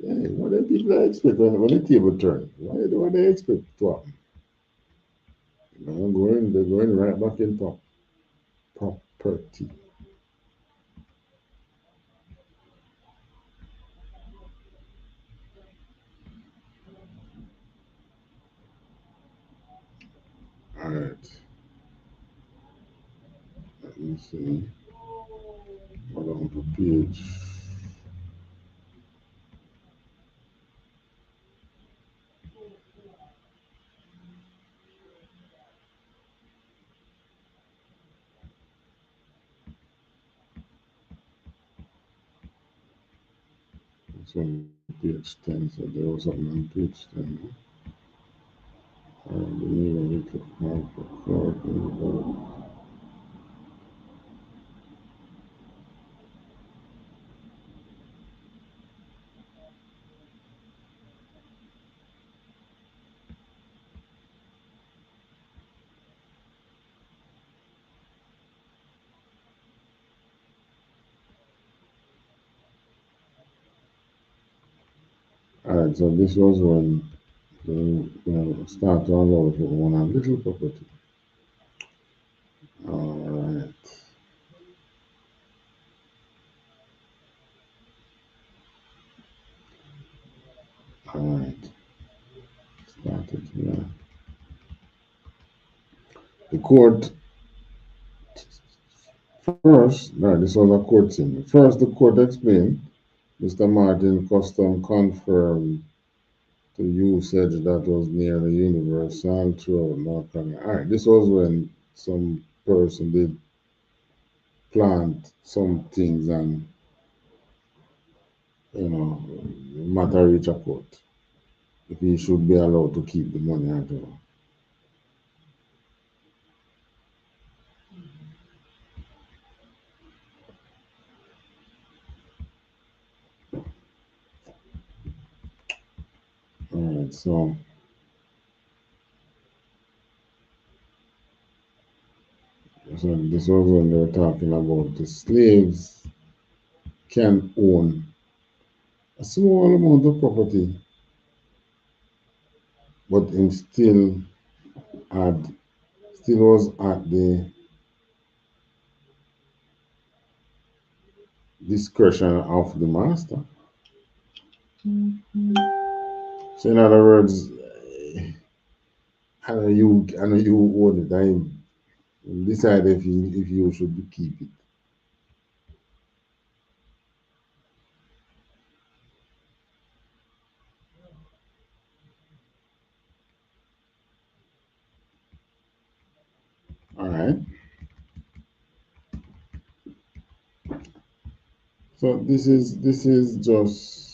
Yeah, what do people expect when the table turn? What do they expect to happen? They're going right back in property. All right. Let me see. Hold on to page. It's on page 10, so there was something on page 10. The name of it. All right, so this was when they start to allow to own a little property. All right. All right. Started here. The court first, no, this was a court thing. First, the court explained Mr. Martin custom confirmed the usage that was nearly universal throughout North Carolina. All right, this was when some person did plant some things and the matter reach a court. If he should be allowed to keep the money at all. All right, so this was when they were talking about the slaves can own a small amount of property, but him had still was at the discretion of the master. So in other words, I know you own it. I decide if you should keep it. All right. So this is just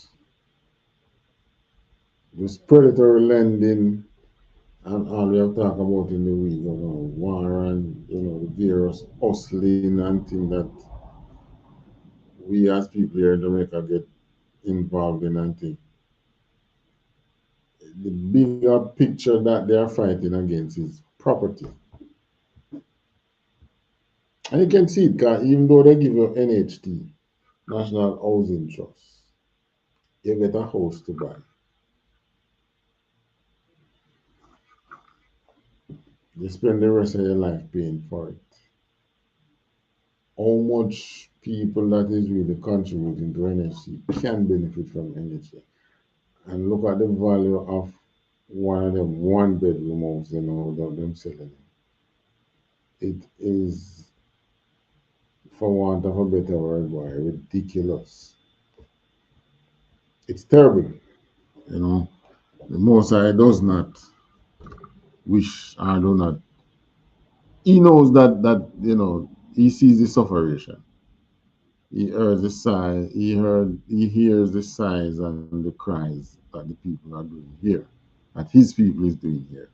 this predatory lending And all we have talked about in the week, war and the various hustling and things that we as people here in Jamaica get involved in and things. The bigger picture that they are fighting against is property. And you can see it, because even though they give you NHT, National Housing Trust, you get a house to buy. You spend the rest of your life paying for it. How much people that is really contributing to NHC can benefit from NHC? And look at the value of one of them one bedroom house, that them selling. It is, for want of a better word, boy, ridiculous. It's terrible, you know. The Most High does not wish or do not. He knows that he sees the sufferation. He hears the sigh. He hears the sighs and the cries that the people are doing here, that his people is doing here.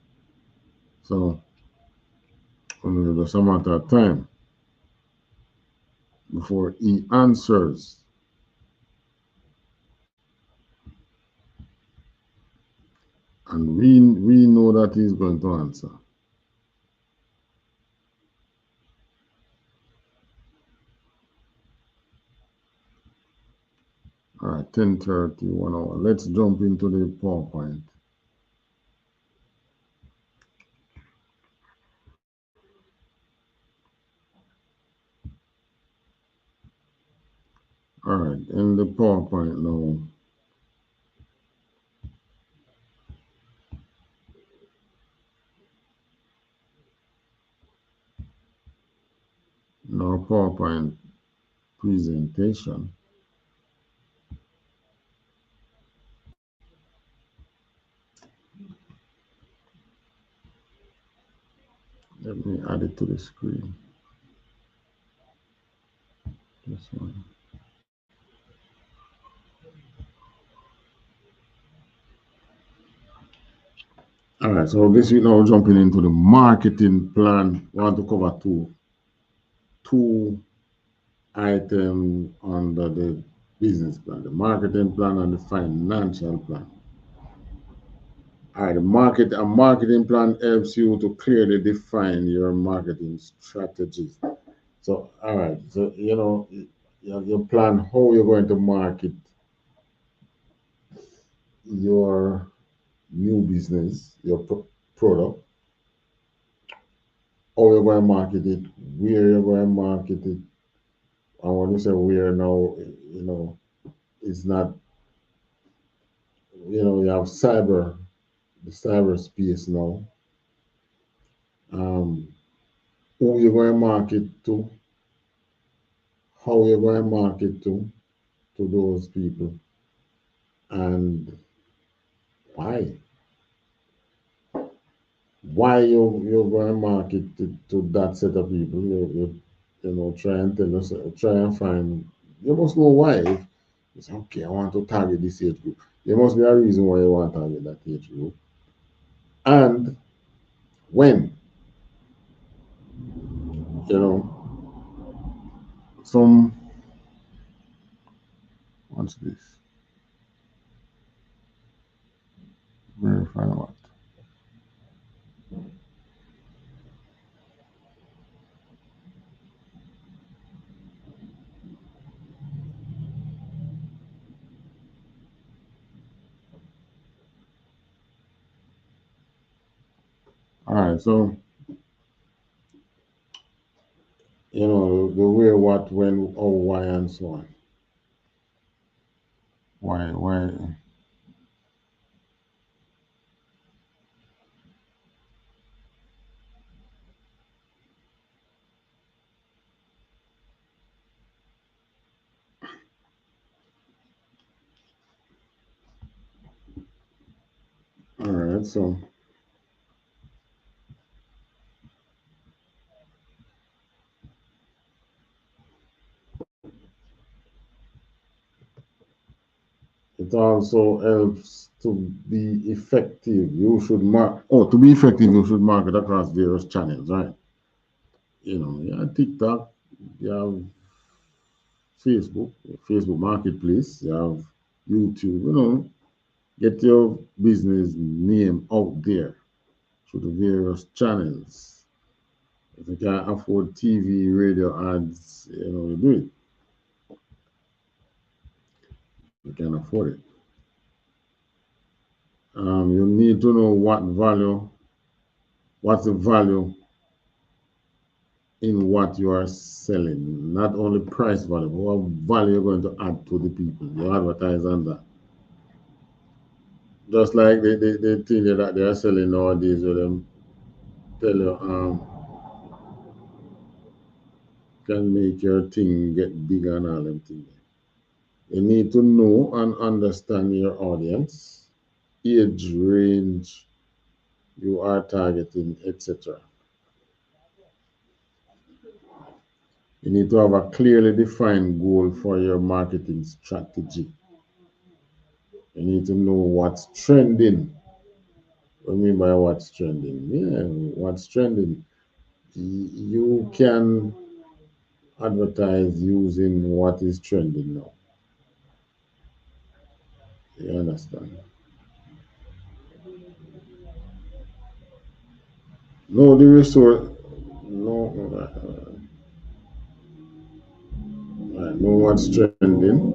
So only just a matter of time before he answers. And we know that he's going to answer. All right, 10:30, 1 hour. Let's jump into the PowerPoint. All right, in the PowerPoint now. Now PowerPoint presentation. Let me add it to the screen. This one. All right, so this week now jumping into the marketing plan. We want to cover two items under the business plan: the marketing plan and the financial plan. All right, a marketing plan helps you to clearly define your marketing strategies. So, all right, so you plan how you're going to market your new business, your product, how you're going to market it, where you're going to market it. And when you say where now, it's not, you have the cyberspace now. Um, who you're going to market to, how you're going to market to those people, and why. Why you're going to market to that set of people. Try and try and find, you must know why. If you say, okay, I want to target this age group, there must be a reason why you want to target that age group. And when, you know, some, what's this? Verify what? All right, so, the where, what, when, how, why, and so on. Why? All right, so, It also helps to be effective. You should to be effective, you should market across various channels, right? You have TikTok, you have Facebook Marketplace, you have YouTube, get your business name out there through the various channels. If you can afford TV, radio ads, you do it. You can afford it. You need to know what's the value in what you are selling. Not only price value, but what value you're going to add to the people. You advertise on that. Just like the thing that they are selling nowadays, with them tell you can make your thing get bigger and all them things. You need to know and understand your audience, age range you are targeting, etc. You need to have a clearly defined goal for your marketing strategy. You need to know what's trending. What do you mean by what's trending? Yeah, what's trending. You can advertise using what is trending now. You understand? Know the resource. Know what's trending.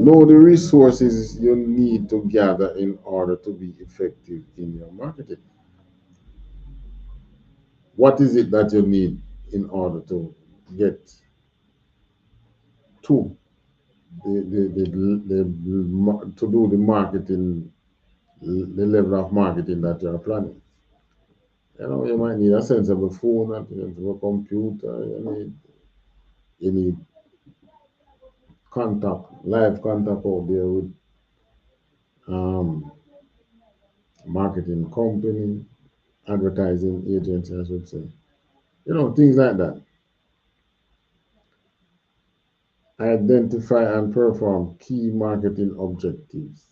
Know the resources you need to gather in order to be effective in your marketing. What is it that you need in order to get to to do the marketing, the level of marketing that you are planning? You might need a sensible phone, a sensible computer. You need live contact out there with um, marketing company, advertising agency, I should say. Things like that. Identify and perform key marketing objectives.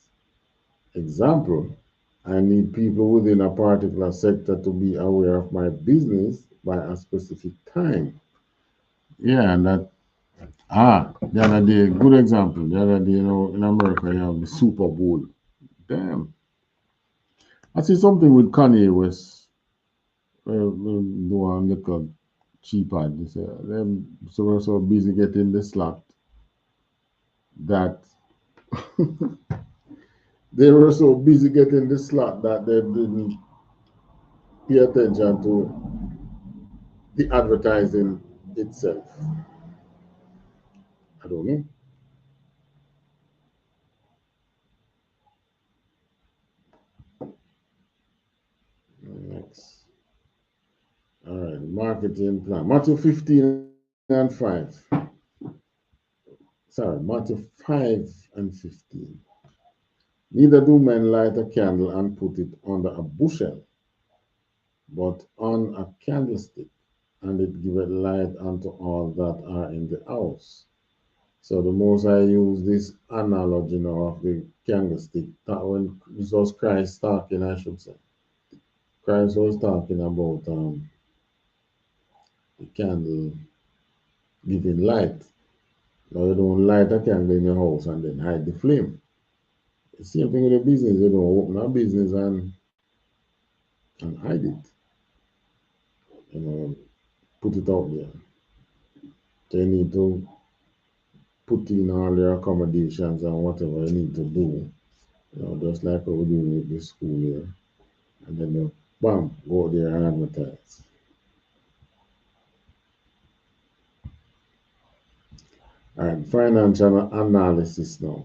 Example, I need people within a particular sector to be aware of my business by a specific time. Yeah, and the other day, good example. The other day, in America, you have the Super Bowl. Damn. I see something with Kanye West. The one they call cheap ad. They say them so busy getting the slot that they were so busy getting the slot that they didn't pay attention to the advertising itself. I don't know. Next. All right, marketing plan. Matthew 15 and 5. Sorry, Matthew 5 and 15. Neither do men light a candle and put it under a bushel, but on a candlestick, and it giveth light unto all that are in the house. So the most I use this analogy now of the candlestick, that when this was Christ talking, I should say. Christ was talking about the candle giving light. Now you don't light a candle in your house and then hide the flame. The same thing with the business. You don't open a business and hide it. Put it out there. So you need to put in all your accommodations and whatever you need to do. Just like what we're doing with this school here. And then you bam, go there and advertise. All right, financial analysis now.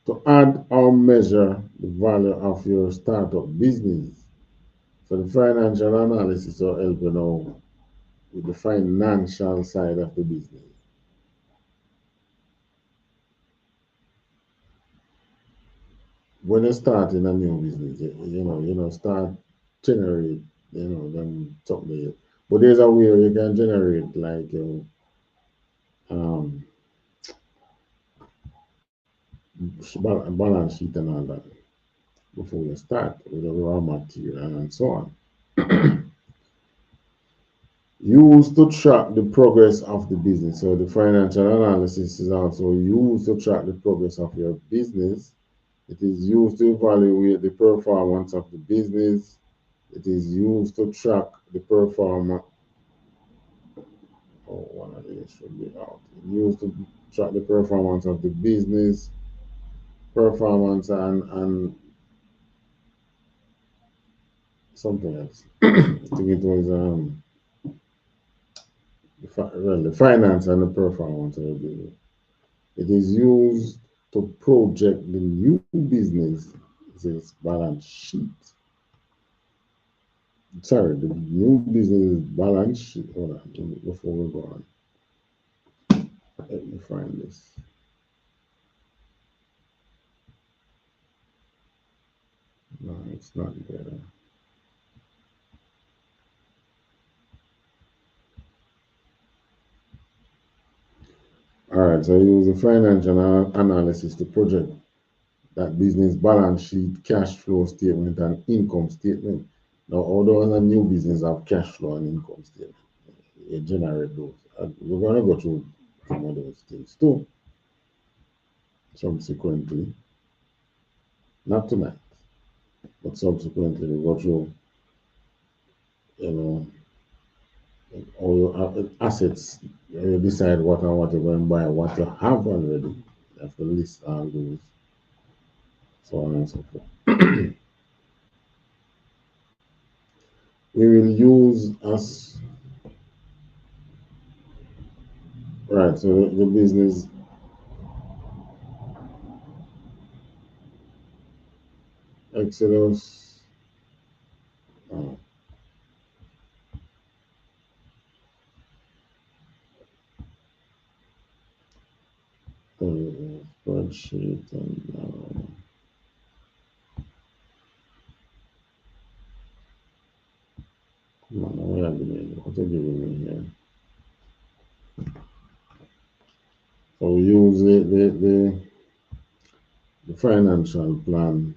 To add or measure the value of your startup business. So the financial analysis will help you now with the financial side of the business. When you start in a new business, start generate, them something. But there's a way you can generate like um balance sheet and all that before you start with the raw material and so on. Used to track the progress of the business. So the financial analysis is also used to track the progress of your business. It is used to evaluate the performance of the business. It is used to track the performance. Oh, one of these should be out. Used to track the performance of the business, performance and something else. I think it was the finance and the performance of the business. It is used to project the new business. This balance sheet. Sorry, the new business balance sheet. Hold on, before we go on. Let me find this. No, it's not there. All right, so I use the financial analysis to project that business balance sheet, cash flow statement, and income statement. Now, although a new business have cash flow and income statement, you generate those. We're going to go through some of those things too, subsequently. Not tonight, but subsequently we go through, you know, all your assets. You decide what and what you're going to buy, what you have already. You have to list all those, so on and so forth. We will use as right. So the business Exodus. Spreadsheet and come on, what are you giving me here? So we use the financial plan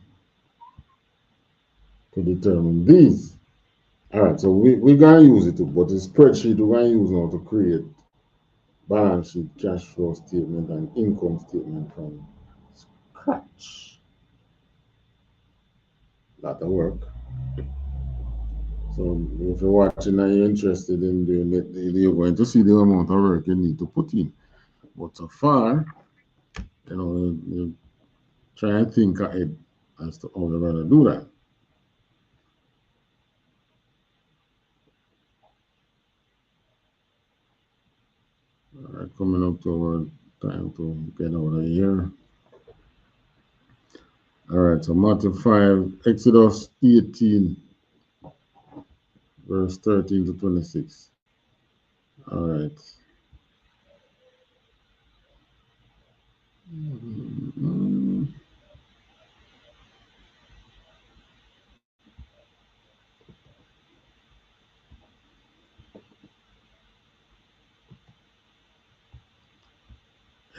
to determine these. All right, so we're going to use it too, but the spreadsheet we're going to use now to create balance sheet, cash flow statement, and income statement from scratch. Lot of work. So if you're watching and you're interested in doing it, you're going to see the amount of work you need to put in. But so far, you try and think ahead as to how you're going to do that. All right, coming up to our time to get out of here. All right, so Matthew 5, Exodus 18, verse 13 to 26. All right.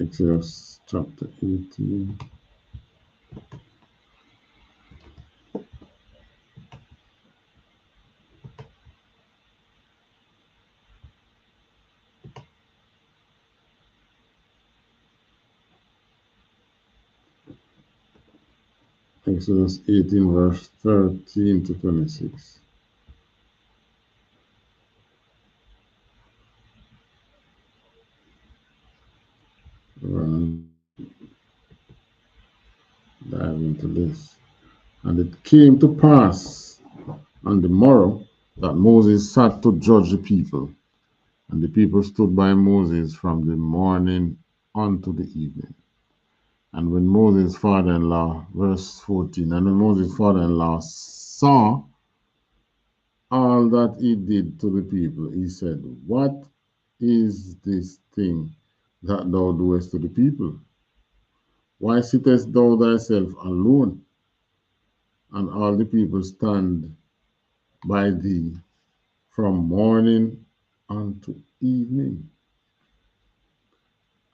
Exodus chapter 18. Exodus 18, verse 13 to 26. Dive into this. And it came to pass on the morrow that Moses sat to judge the people. And the people stood by Moses from the morning unto the evening. And when Moses' father-in-law, verse 14, and when Moses' father-in-law saw all that he did to the people, he said, what is this thing that thou doest to the people? Why sittest thou thyself alone, and all the people stand by thee from morning unto evening?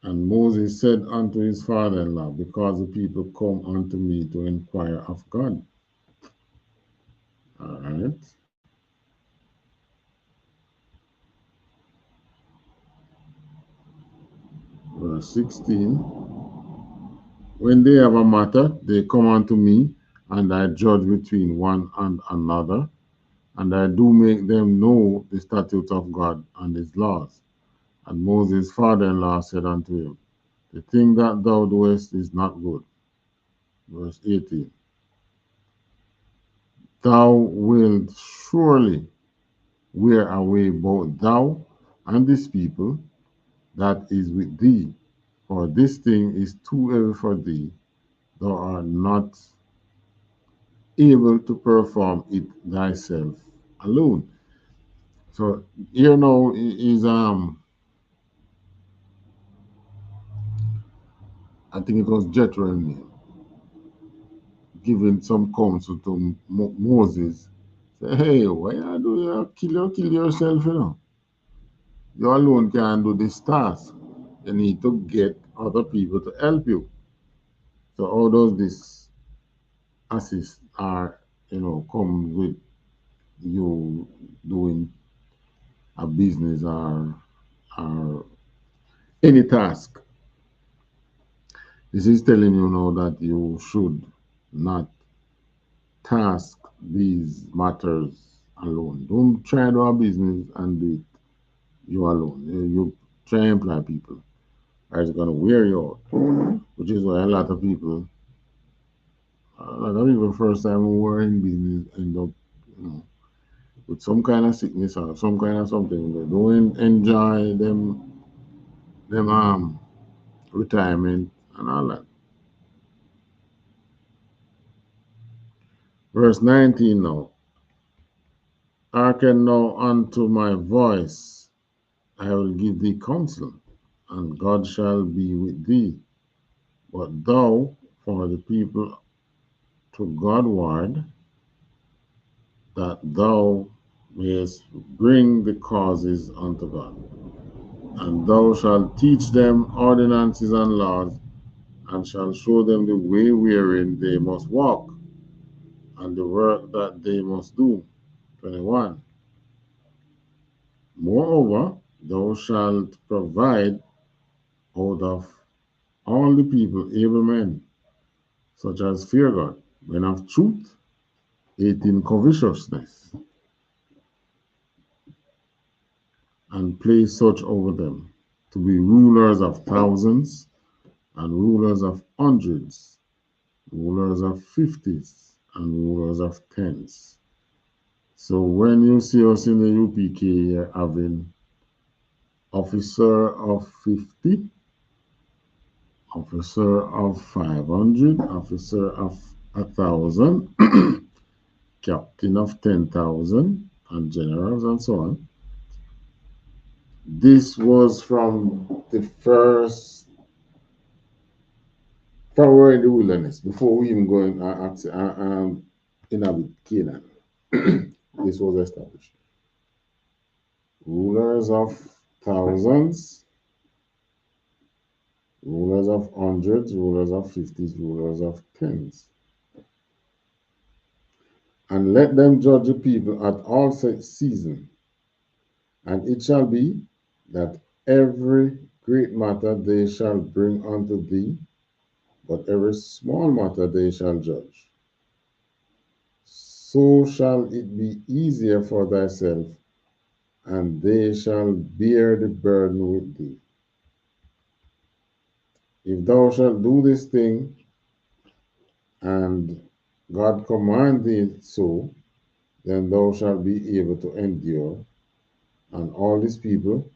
And Moses said unto his father-in-law, because the people come unto me to inquire of God. All right. Verse 16. When they have a matter, they come unto me, and I judge between one and another, and I do make them know the statutes of God and his laws. And Moses' father-in-law said unto him, the thing that thou doest is not good. Verse 18. Thou wilt surely wear away both thou and this people that is with thee, for this thing is too heavy for thee. Thou art not able to perform it thyself alone. So here now is I think it was Jethro giving some counsel to Moses. Say, hey, why you kill yourself, you know? You alone can't do this task. You need to get other people to help you. So all those this assist are, come with you doing a business or any task. This is telling you now that you should not task these matters alone. Don't try to do a business and do it you alone. You try and employ people. Or it's going to wear you out, which is why a lot of people first time who were in business end up, with some kind of sickness or some kind of something. They don't enjoy them retirement and all that. Verse 19 now. Hearken now unto my voice, I will give thee counsel, and God shall be with thee. But thou, for the people to Godward, that thou mayest bring the causes unto God. And thou shalt teach them ordinances and laws, and shalt show them the way wherein they must walk, and the work that they must do. 21. Moreover, thou shalt provide out of all the people able men, such as fear God, men of truth, hate in covetousness, and place such over them to be rulers of thousands, and rulers of hundreds, rulers of fifties, and rulers of tens. So when you see us in the UPK here having officer of 50, officer of 500, officer of 1,000, captain of 10,000, and generals and so on. This was from the first, from we're in the wilderness, before we even go inhabit Canaan. This was established. Rulers of thousands, rulers of hundreds, rulers of fifties, rulers of tens. And let them judge the people at all seasons. And it shall be that every great matter they shall bring unto thee, but every small matter they shall judge. So shall it be easier for thyself, and they shall bear the burden with thee. If thou shalt do this thing, and God command thee so, then thou shalt be able to endure, and all these people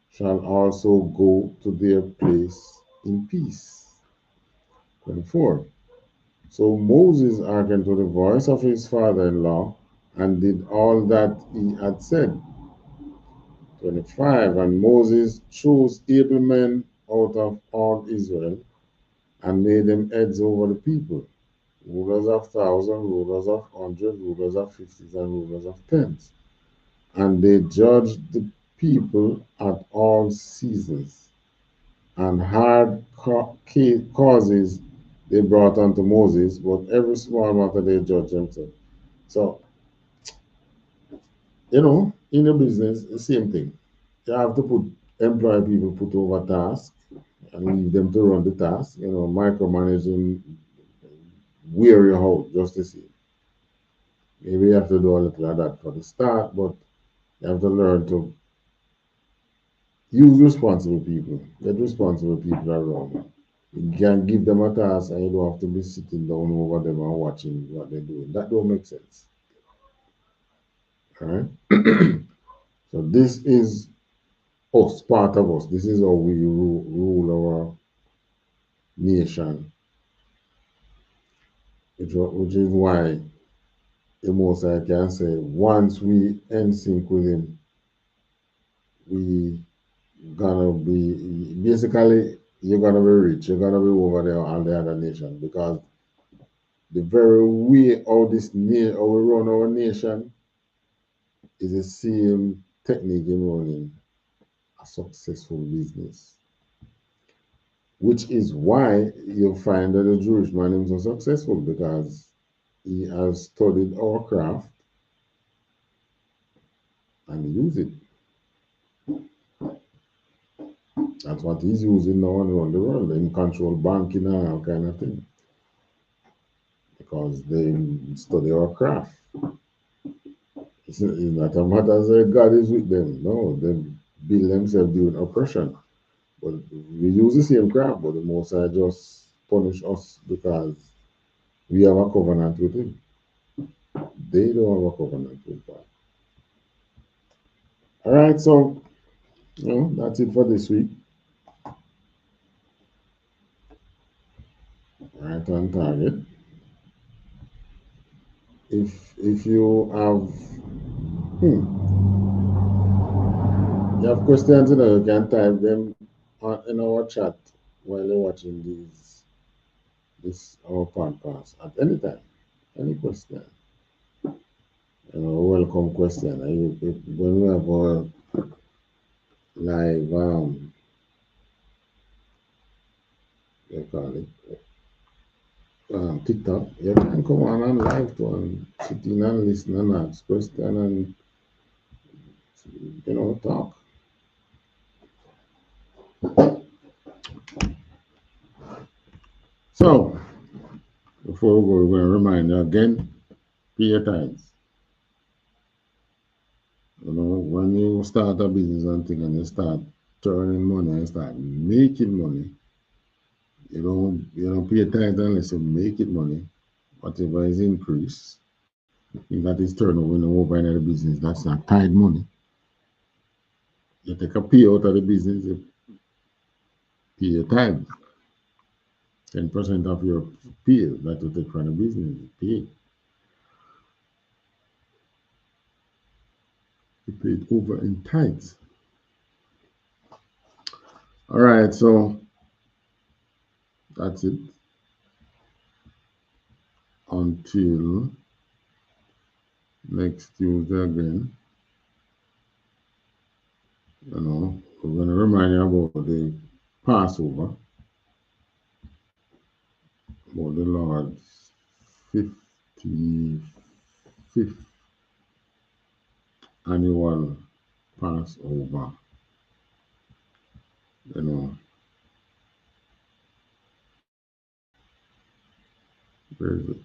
shall also go to their place in peace. 24. So Moses hearkened to the voice of his father-in-law, and did all that he had said. 25. And Moses chose able men out of all Israel, and made them heads over the people, rulers of thousands, rulers of hundreds, rulers of fifties, and rulers of tens. And they judged the people at all seasons. and hard causes they brought unto Moses, but every small matter they judge themselves. So, in a business, the same thing. You have to employ people put over tasks and leave them to run the task, micromanaging wear you out just the same. Maybe you have to do a little of that for the start, but you have to learn to use responsible people. Get responsible people around. You can give them a task and you don't have to be sitting down over them and watching what they're doing. That don't make sense. All right? So this is us, part of us. This is how we rule our nation, which is why the most I can say, once we in sync with him, we gonna be basically you're gonna be rich, you're gonna be over there on the other nation because the very way how how we run our nation is the same technique in running a successful business. Which is why you find that the Jewish man is so successful because he has studied our craft and use it. That's what he's using now around the world in control banking and all kind of thing. Because they study our craft. It's not a matter of God is with them. No, they build themselves during oppression. But we use the same craft, but the Most High just punish us because we have a covenant with him. They don't have a covenant with God. All right, so that's it for this week. Right on target. If you have questions, you can type them in our chat while you're watching this our podcast at any time. Any question. Welcome question. When we have our live they call it TikTok, you can come on and live to and sit in and listen and ask question and talk. So before we go, we're going to remind you again, pay your tithes. When you start a business and you start turning money and start making money, you don't pay your tithes unless you make it money. Whatever is increased, if that is turnover in the business, that's not tithe money. You take a pay out of the business, you pay your tithe. 10% of your pay that you take from the business, you pay. You pay it over in tithes. All right, so that's it. Until next Tuesday again. We're going to remind you about the Passover, about the Lord's 55th annual Passover. Where is it?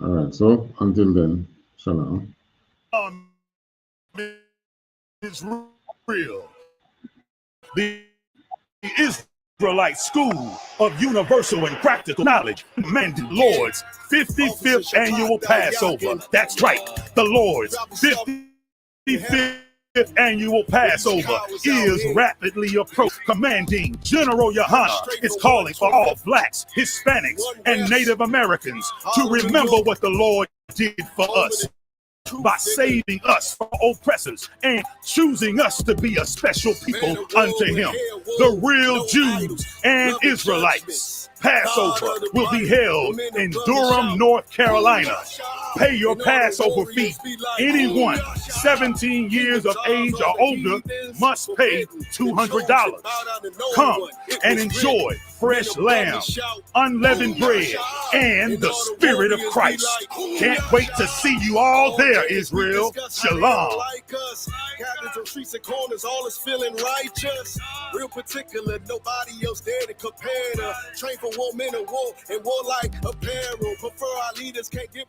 All right, so until then, shalom. Is real. The Israelite School of Universal and Practical Knowledge, commanded Lord's 55th annual Passover. That's right, the Lord's 55th annual Passover is rapidly approaching. Commanding General YAHANNA is calling for all blacks, Hispanics, and Native Americans to remember what the Lord did for us. by saving us from oppressors and choosing us to be a special people unto him. The real Jews and Israelites. Passover will be held in Durham, North Carolina. Pay your Passover fee. Anyone 17 years of age or older must pay $200. Come and enjoy fresh lamb, unleavened bread, and the Spirit of Christ. Can't wait to see you all there, Israel. Shalom. Captains on streets and corners, all is feeling righteous. Real particular, nobody else there to compare to. Train for war, men of war, and warlike apparel. Prefer our leaders can't give